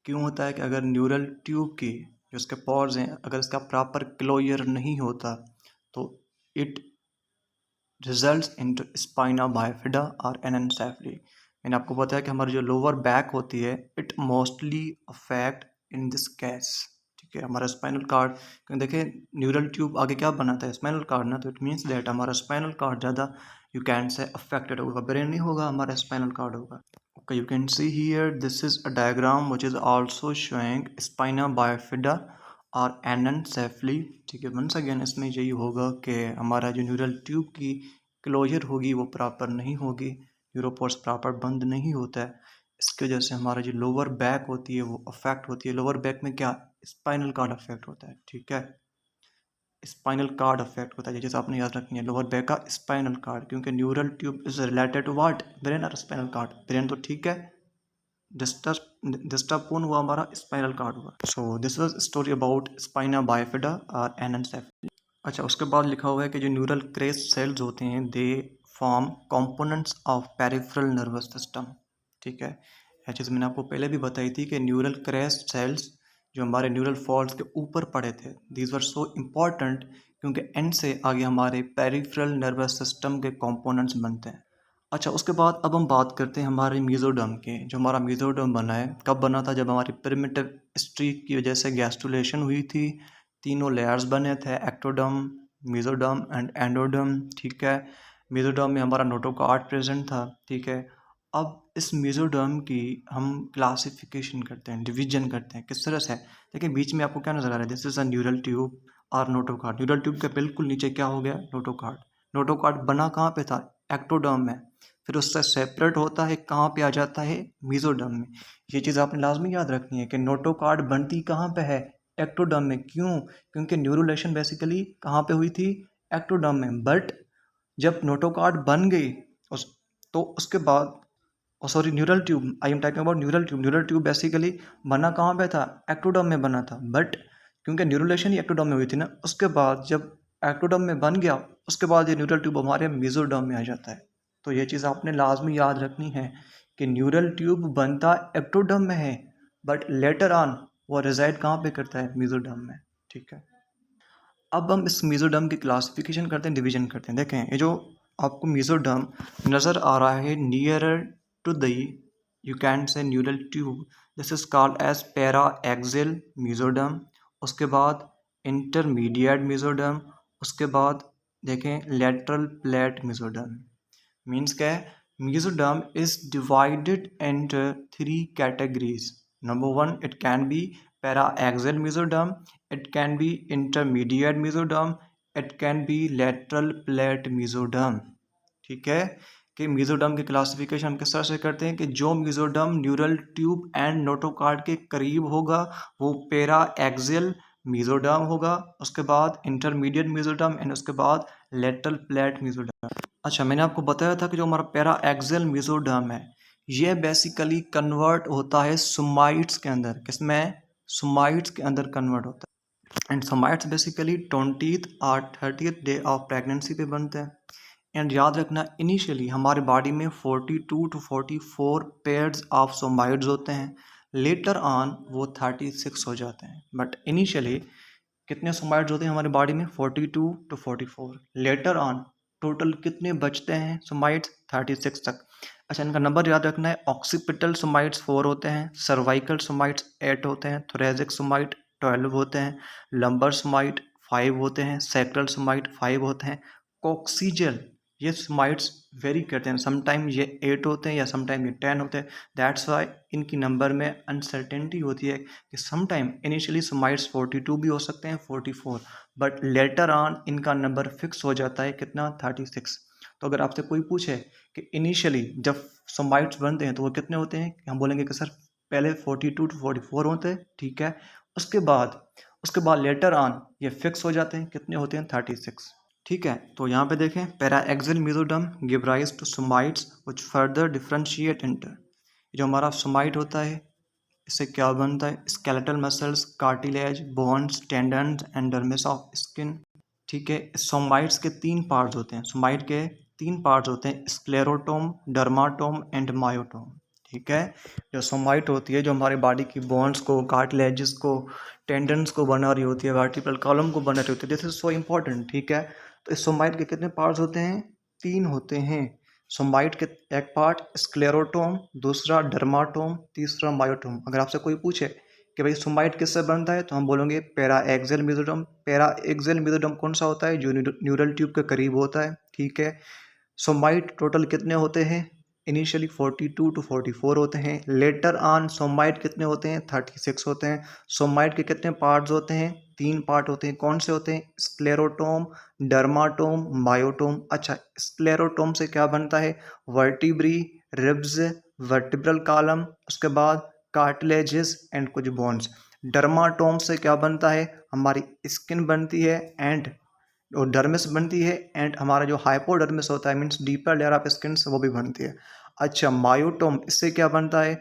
[SPEAKER 1] क्यों होता है कि अगर न्यूरल ट्यूब की जो इसके पॉर्स हैं, अगर इसका प्रॉपर क्लोजर नहीं होता, तो it results into spina bifida और एनेन्सेफली। मैंने आपको बताया कि हमारी जो लोअर बैक होती है it mostly affect in this case. ठीक है, हमारा स्पाइनल कार्ड, क्योंकि देखिए न्यूरल ट्यूब आगे क्या बनाता है, स्पाइनल कार्ड ना, तो इट मीन्स दैट हमारा स्पाइनल कार्ड ज़्यादा यू कैन से अफेक्टेड होगा, ब्रेन नहीं होगा, हमारा स्पाइनल कार्ड होगा। Okay, you can see here this is a diagram which is also showing spina bifida और एनेन्सेफली। ठीक है, वंस अगेन इसमें यही होगा कि हमारा जो न्यूरल ट्यूब की क्लोजर होगी वो प्रॉपर नहीं होगी, यूरोपोर्स प्रॉपर बंद नहीं होता है, इसकी वजह से हमारा जो लोअर बैक होती है वो अफेक्ट होती है। लोअर बैक में क्या, स्पाइनल कार्ड अफेक्ट होता है। ठीक है, स्पाइनल कार्ड अफेक्ट होता है, जैसे आपने याद रखनी है लोअर बैक का स्पाइनल कार्ड, क्योंकि neural tube is related to what, brain और स्पाइनल कार्ड। ब्रेन तो ठीक है, डिस्टर्ब कौन हुआ, हमारा स्पाइनल कार्ड हुआ। सो this was story about spina bifida और एनेन्सेफली। अच्छा, उसके बाद लिखा हुआ है कि जो न्यूरल क्रेस्ट सेल्स होते हैं they form components of peripheral nervous system. ठीक है, यह चीज़ मैंने आपको पहले भी बताई थी कि न्यूरल क्रेस्ट सेल्स जो हमारे न्यूरल फॉल्स के ऊपर पड़े थे, दीज वर सो इम्पॉर्टेंट क्योंकि एंड से आगे हमारे पेरिफेरल नर्वस सिस्टम के कंपोनेंट्स बनते हैं। अच्छा, उसके बाद अब हम बात करते हैं हमारे मेसोडर्म के। जो हमारा मेसोडर्म बना है, कब बना था, जब हमारी प्रिमिटिव स्ट्रीक की वजह से गैस्ट्रुलेशन हुई थी, तीनों लेयर्स बने थे, एक्टोडर्म, मेसोडर्म एंड एंडोडर्म। ठीक है, मेसोडर्म में हमारा नोटोकॉर्ड प्रेजेंट था। ठीक है, अब इस मेसोडर्म की हम क्लासिफिकेशन करते हैं, डिवीजन करते हैं, किस तरह से। देखिए बीच में आपको क्या नजर आ रहा है, this is a neural tube और नोटोकॉर्ड। न्यूरल ट्यूब के बिल्कुल नीचे क्या हो गया, नोटोकॉर्ड। नोटोकॉर्ड बना कहाँ पे था, एक्टोडर्म में, फिर उससे सेपरेट होता है, कहाँ पे आ जाता है, मेसोडर्म में। ये चीज़ आपने लाजमी याद रखनी है कि नोटोकॉर्ड बनती कहाँ पे है, एक्टोडर्म में। क्यों, क्योंकि न्यूरोलेशन बेसिकली कहाँ पे हुई थी, एक्टोडर्म में। बट जब नोटोकॉर्ड बन गई उस तो उसके बाद, sorry, neural tube, I am talking about neural tube. Neural tube basically बना कहाँ पे था, एक्टोडर्म में बना था। बट क्योंकि न्यूरोलेशन ही एक्टोडर्म में हुई थी ना, उसके बाद जब एक्टोडर्म में बन गया, उसके बाद ये न्यूरल ट्यूब हमारे मेसोडर्म में आ जाता है। तो ये चीज़ आपने लाजमी याद रखनी है कि न्यूरल ट्यूब बनता एक्टोडर्म में है, बट लेटर ऑन वो रिजाइड कहाँ पे करता है, मेसोडर्म में। ठीक है, अब हम इस मेसोडर्म की क्लासिफिकेशन करते हैं, डिवीजन करते हैं। देखें, ये जो आपको मेसोडर्म नज़र आ रहा है nearer to the, you can say neural tube, this is called as paraxial mesoderm. उसके बाद इंटरमीडिएट मेसोडर्म, उसके बाद देखें लेटरल प्लेट मेसोडर्म। मीन्स क्या है, mesoderm is divided into three categories. Number one, it can be para-axial mesoderm, it can be intermediate mesoderm, it can be lateral plate mesoderm। ठीक है, कि मेसोडर्म की classification हम किस तरह से करते हैं कि जो mesoderm neural tube and notochord के करीब होगा वो पेरा एक्सियल मेसोडर्म होगा, उसके बाद इंटरमीडिएट मेसोडर्म एंड उसके बाद लेटरल प्लेट मेसोडर्म। अच्छा, मैंने आपको बताया था कि जो हमारा पैरा एक्सियल मेसोडर्म है ये बेसिकली कन्वर्ट होता है सोमाइट्स के अंदर। किसमें, सोमाइट्स के अंदर कन्वर्ट होता है। एंड सोमाइट्स बेसिकली 20th और 30th डे ऑफ प्रेगनेंसी पे बनते हैं। एंड याद रखना, इनिशियली हमारे बॉडी में 42 to 44 पेयर्स ऑफ सोमाइट्स होते हैं, लेटर ऑन वो 36 हो जाते हैं। बट इनिशियली कितने सोमाइट्स होते हैं हमारी बॉडी में, 42 to 44। लेटर ऑन टोटल कितने बचते हैं सोमाइट्स, 36 तक। अच्छा, इनका नंबर याद रखना है, ऑक्सीपिटल सोमाइट्स 4 होते हैं, सर्वाइकल सोमाइट्स 8 होते हैं, थोरेसिक सोमाइट 12 होते हैं, लंबर सोमाइट 5 होते हैं, सैक्रल सोमाइट 5 होते हैं, कॉक्सीजल ये सोमाइट्स वेरी करते हैं, समटाइम ये 8 होते हैं या समटाइम ये 10 होते हैं। दैट्स वाई इनकी नंबर में अनसर्टेनिटी होती है कि समटाइम इनिशियली सोमाइट्स 42 भी हो सकते हैं, 44, बट लेटर ऑन इनका नंबर फिक्स हो जाता है कितना, 36। तो अगर आपसे कोई पूछे कि इनिशियली जब सोमाइट्स बनते हैं तो वो कितने होते हैं, हम बोलेंगे कि सर पहले 42 to 44 होते हैं। ठीक है, उसके बाद लेटर ऑन ये फिक्स हो जाते हैं, कितने होते हैं, 36। ठीक है, तो यहाँ पे देखें, paraxial mesoderm give rise to somites which further differentiate into, जो हमारा सोमाइट होता है इससे क्या बनता है, skeletal muscles, cartilage, bones, tendons and dermis of skin. ठीक है, सोमाइट्स के तीन पार्ट्स होते हैं, सोमाइट के तीन पार्ट्स होते हैं, स्क्लेरोटोम, डर्माटोम एंड मायोटोम। ठीक है। जो सोमाइट होती है जो हमारी बॉडी की बोन्स को, कार्टिलेजेस को, टेंडन्स को बना रही होती है, वर्टिब्रल कॉलम को बना रही होती है, दिस इज सो इम्पॉर्टेंट। ठीक है, तो इस सोमाइट के कितने पार्ट्स होते हैं? 3 होते हैं। सोमाइट के एक पार्ट स्क्लेरोटोम, दूसरा डर्माटोम, तीसरा मायोटोम। अगर आपसे कोई पूछे कि भाई सोमाइट किससे बनता है, तो हम बोलेंगे para axial mesoderm. Para axial mesoderm कौन सा होता है? जो न्यूरल ट्यूब के करीब होता है। ठीक है, सोमाइट टोटल कितने होते हैं? इनिशियली 42 टू 44 होते हैं। लेटर ऑन सोमाइट कितने होते हैं? 36 होते हैं। सोमाइट के कितने पार्ट्स होते हैं? 3 पार्ट होते हैं। कौन से होते हैं? Sclerotome, dermatome, myotome. अच्छा, स्क्लेरोटोम से क्या बनता है? वर्टिब्री, रिब्स, वर्टिब्रल कॉलम, उसके बाद कार्टिलेजेस एंड कुछ बोन्स। डर्माटोम से क्या बनता है? हमारी स्किन बनती है एंड और डर्मिस बनती है, एंड हमारा जो हाइपोडर्मिस होता है means deeper layer of skin वो भी बनती है। अच्छा, मायोटोम इससे क्या बनता है?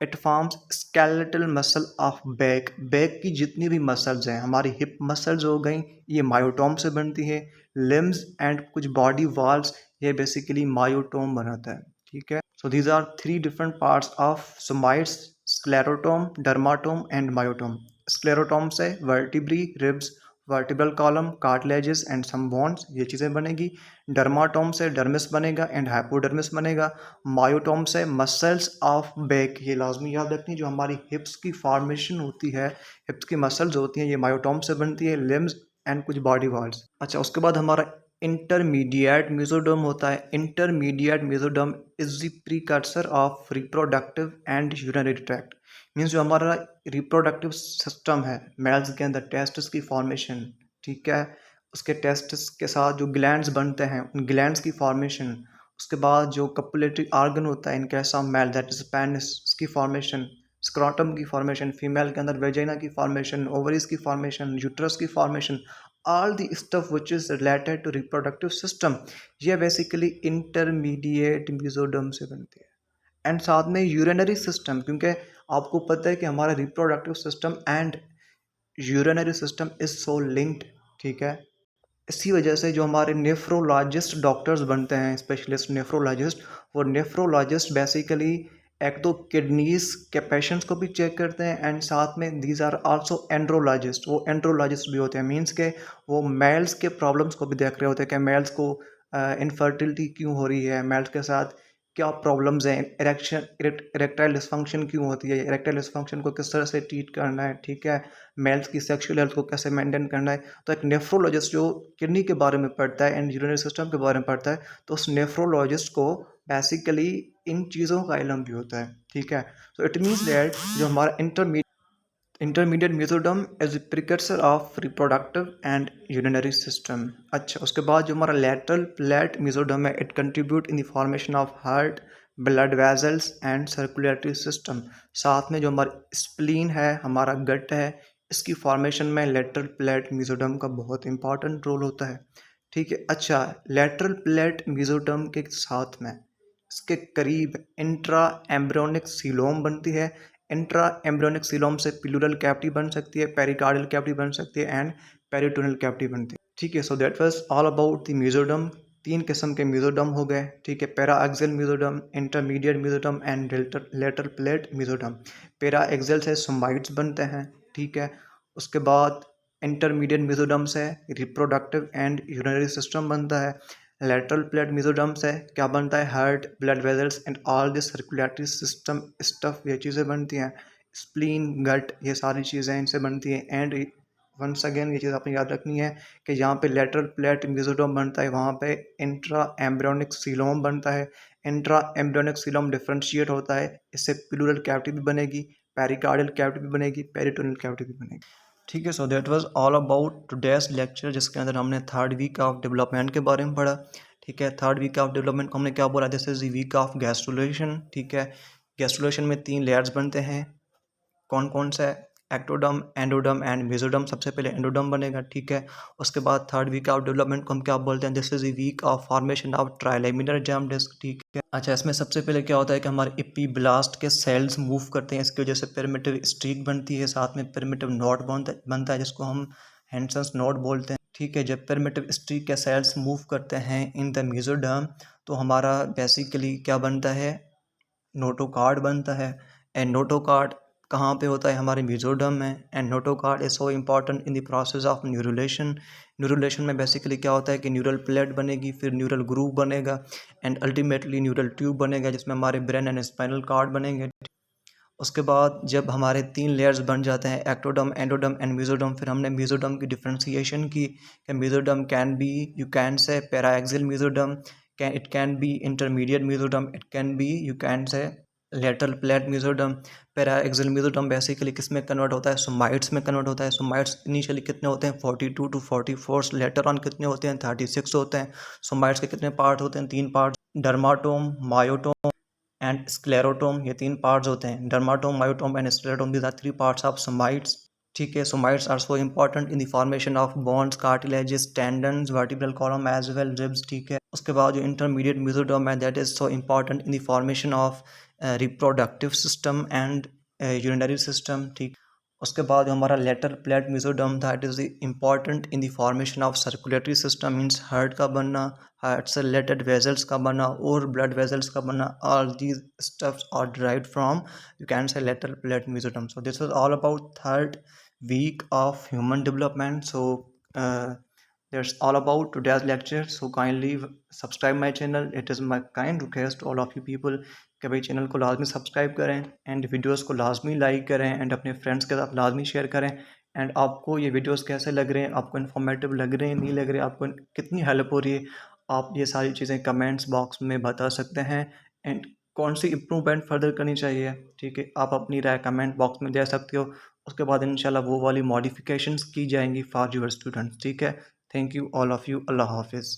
[SPEAKER 1] It forms skeletal muscle of back. Back की जितनी भी मसल्स हैं, हमारी हिप मसल्स हो गई, ये मायोटोम से बनती है। लिम्स एंड कुछ बॉडी वॉल्स, ये बेसिकली मायोटोम बनाता है। ठीक है, so these are 3 different parts of somites: sclerotome, dermatome and myotome. Sclerotome से vertebrae, ribs, vertebral column, cartilages and some bones, ये चीज़ें बनेगी। डर्माटोम से डर्मिस बनेगा एंड हाइपोडर्मिस बनेगा। मायोटोम से मसल्स ऑफ बैक, ये लाजमी याद रखनी, जो हमारी हिप्स की फॉर्मेशन होती है, हिप्स की मसल्स होती हैं, ये मायोटोम से बनती है। लिम्स एंड कुछ बॉडी वाल्स। अच्छा, उसके बाद हमारा इंटरमीडिएट मेसोडर्म होता है। Intermediate mesoderm is the precursor of reproductive and urinary tract. Means जो हमारा रिप्रोडक्टिव सिस्टम है, मेल्स के अंदर टेस्टिस की फॉर्मेशन, ठीक है, उसके टेस्टिस के साथ जो ग्लैंड्स बनते हैं, उन ग्लैंड्स की फॉर्मेशन, उसके बाद जो कपुलेटरी ऑर्गन होता है in case of male, that is penis, उसकी फॉर्मेशन, स्क्रॉटम की फॉर्मेशन, फीमेल के अंदर वेजाइना की फॉर्मेशन, ओवरीज की फॉर्मेशन, यूट्रस की formation, all the stuff which is related to reproductive system, ये बेसिकली इंटरमीडिएट मेसोडर्म से बनती है। एंड साथ में यूरिनरी सिस्टम, क्योंकि आपको पता है कि हमारा reproductive system and urinary system is so linked. ठीक है, इसी वजह से जो हमारे नेफ्रोलॉजिस्ट डॉक्टर्स बनते हैं, स्पेशलिस्ट नेफ्रोलॉजिस्ट, वो नेफ्रोलॉजिस्ट बेसिकली एक तो किडनीज के पेशेंट्स को भी चेक करते हैं एंड साथ में दीज आर आल्सो एंड्रोलॉजिस्ट, वो एंड्रोलॉजिस्ट भी होते हैं। मींस के वो मेल्स के प्रॉब्लम्स को भी देख रहे होते हैं कि मेल्स को इनफर्टिलिटी क्यों हो रही है, मेल्स के साथ क्या प्रॉब्लम्स हैं, इरेक्टाइल डिसफंक्शन क्यों होती है, इरेक्टाइल डिसफंक्शन को किस तरह से ट्रीट करना है। ठीक है, मेल्स की सेक्सुअल हेल्थ को कैसे मेंटेन करना है। तो एक नेफ्रोलॉजिस्ट जो किडनी के बारे में पढ़ता है एंड यूरिनरी सिस्टम के बारे में पढ़ता है, तो उस नेफ्रोलॉजिस्ट को बेसिकली इन चीज़ों का इल्म भी होता है। ठीक है, तो इट मीन्स दैट जो हमारा intermediate mesoderm as a precursor of reproductive and urinary system. अच्छा, उसके बाद जो हमारा लैटरल प्लेट मेसोडर्म है, it contribute in the formation of heart, blood vessels and circulatory system. साथ में जो हमारा स्प्लीन है, हमारा गट है, इसकी फॉर्मेशन में लेटरल प्लेट मेसोडर्म का बहुत इंपॉर्टेंट रोल होता है। ठीक है, अच्छा, लेटरल प्लेट मेसोडर्म के साथ में इसके करीब इंट्रा एम्ब्रियोनिक सीलोम बनती है। इंट्रा एम्ब्रियोनिक सीलोम से प्लूरल कैविटी बन सकती है, पेरिकार्डियल कैविटी बन सकती है एंड पेरिटोनियल कैविटी बनती है। ठीक है, so that was all about the mesoderm. 3 किस्म के मेसोडर्म हो गए। ठीक है, para axial mesoderm, intermediate mesoderm and lateral plate mesoderm. Para axial से सोमाइट्स बनते हैं। ठीक है, उसके बाद इंटरमीडिएट मेसोडर्म से रिप्रोडक्टिव एंड यूरिनरी सिस्टम बनता है। लेटरल प्लेट मेसोडर्म से क्या बनता है? Heart, blood vessels and all this circulatory system stuff, ये चीज़ें बनती हैं। स्प्लीन, गट, ये सारी चीज़ें इनसे बनती हैं। एंड वंस अगेन ये चीज़ आपने याद रखनी है कि जहाँ पे लेटरल प्लेट मेसोडर्म बनता है, वहाँ पे इंट्रा एम्ब्रियोनिक सीलोम बनता है। इंट्रा एम्ब्रियोनिक सीलोम डिफ्रेंशिएट होता है, इससे प्लूरल कैविटी भी बनेगी, पेरिकार्डियल कैविटी भी बनेगी, पेरिटोनियल कैविटी भी बनेगी। ठीक है, so that was all about today's lecture, जिसके अंदर हमने 3rd वीक ऑफ डेवलपमेंट के बारे में पढ़ा। ठीक है, 3rd वीक ऑफ डेवलपमेंट को हमने क्या बोला? This is the week of gastrulation. ठीक है, गैस्ट्रुलेशन में 3 लेयर्स बनते हैं। कौन कौन सा है? Ectoderm, endoderm and mesoderm. सबसे पहले एंडोडर्म बनेगा। ठीक है, उसके बाद 3rd वीक ऑफ डेवलपमेंट को हम क्या बोलते हैं? This is the week of formation of trilaminar germ disc. ठीक है, अच्छा, इसमें सबसे पहले क्या होता है कि हमारे एपीब्लास्ट के सेल्स मूव करते हैं, इसकी वजह से पिरामिडल स्ट्रीक बनती है, साथ में पिरामिडल नोड बनता है जिसको हम हैंसन्स नोड बोलते हैं। ठीक है, जब पिरामिडल स्ट्रीक के सेल्स मूव करते हैं इन द मेसोडर्म, तो हमारा बेसिकली क्या बनता है? नोटोकार्ड बनता है। एंड नोटोकार्ड कहाँ पे होता है? हमारे मेसोडर्म में। And notochord is so important in the process of neurulation. Neurulation में बेसिकली क्या होता है कि न्यूरल प्लेट बनेगी, फिर न्यूरल ग्रूव बनेगा एंड अल्टीमेटली न्यूरल ट्यूब बनेगा, जिसमें हमारे ब्रेन एंड स्पाइनल कार्ड बनेंगे। उसके बाद जब हमारे 3 लेयर्स बन जाते हैं, एक्टोडर्म, एंडोडर्म एंड मेसोडर्म, फिर हमने मेसोडर्म की डिफरेंशिएशन की कि mesoderm can be, you can से paraxial mesoderm, can it can be intermediate mesoderm, it can be, you can say lateral plate mesoderm. Paraxial mesoderm basically किस में convert होता है? सोमाइट्स में कन्वर्ट होता है। सोमाइट्स इनिशियली कितने होते हैं? 42 टू 44। लेटर ऑन कितने होते हैं? 36 होते हैं। सोमाइट्स के कितने पार्ट होते हैं? 3 part, dermatome, myotome and sclerotome. ये 3 पार्ट्स होते हैं, dermatome, myotome and sclerotome. These are 3 parts of somites. ठीक है, somites are so important in the formation of bones, cartilages, tendons, vertebral column as well ribs. ठीक है, उसके बाद जो इंटरमीडिएट मेसोडर्म है, that is so important in the formation of reproductive system and urinary system. ठीक, उसके बाद जो हमारा लेटरल प्लेट मेसोडर्म था, it is important in the formation of circulatory system, means heart का बनना, हार्ट से रिलेटेड वेजल्स का बनना और ब्लड वेजल्स का बनना। All these stuffs are derived from, you can say, lateral plate mesoderm. So this was all about third week of human development. So that's all about today's lecture. So kindly subscribe my channel. It is my kind request to all of you people कि भाई channel को लाजमी subscribe करें and videos को लाजमी like करें and अपने friends के साथ लाजमी शेयर करें। एंड आपको ये वीडियोस कैसे लग रहे हैं, आपको इन्फॉर्मेटिव लग रहे हैं, नहीं लग रहे, आपको कितनी हेल्प हो रही है, आप ये सारी चीज़ें कमेंट्स बॉक्स में बता सकते हैं। एंड कौन सी इम्प्रूवमेंट फर्दर करनी चाहिए, ठीक है, आप अपनी राय कमेंट बॉक्स में दे सकते हो। उसके बाद इंशाल्लाह वो वाली मॉडिफिकेशंस की जाएंगी फॉर योर स्टूडेंट्स। ठीक है, thank you all of you. अल्लाह हाफिज़।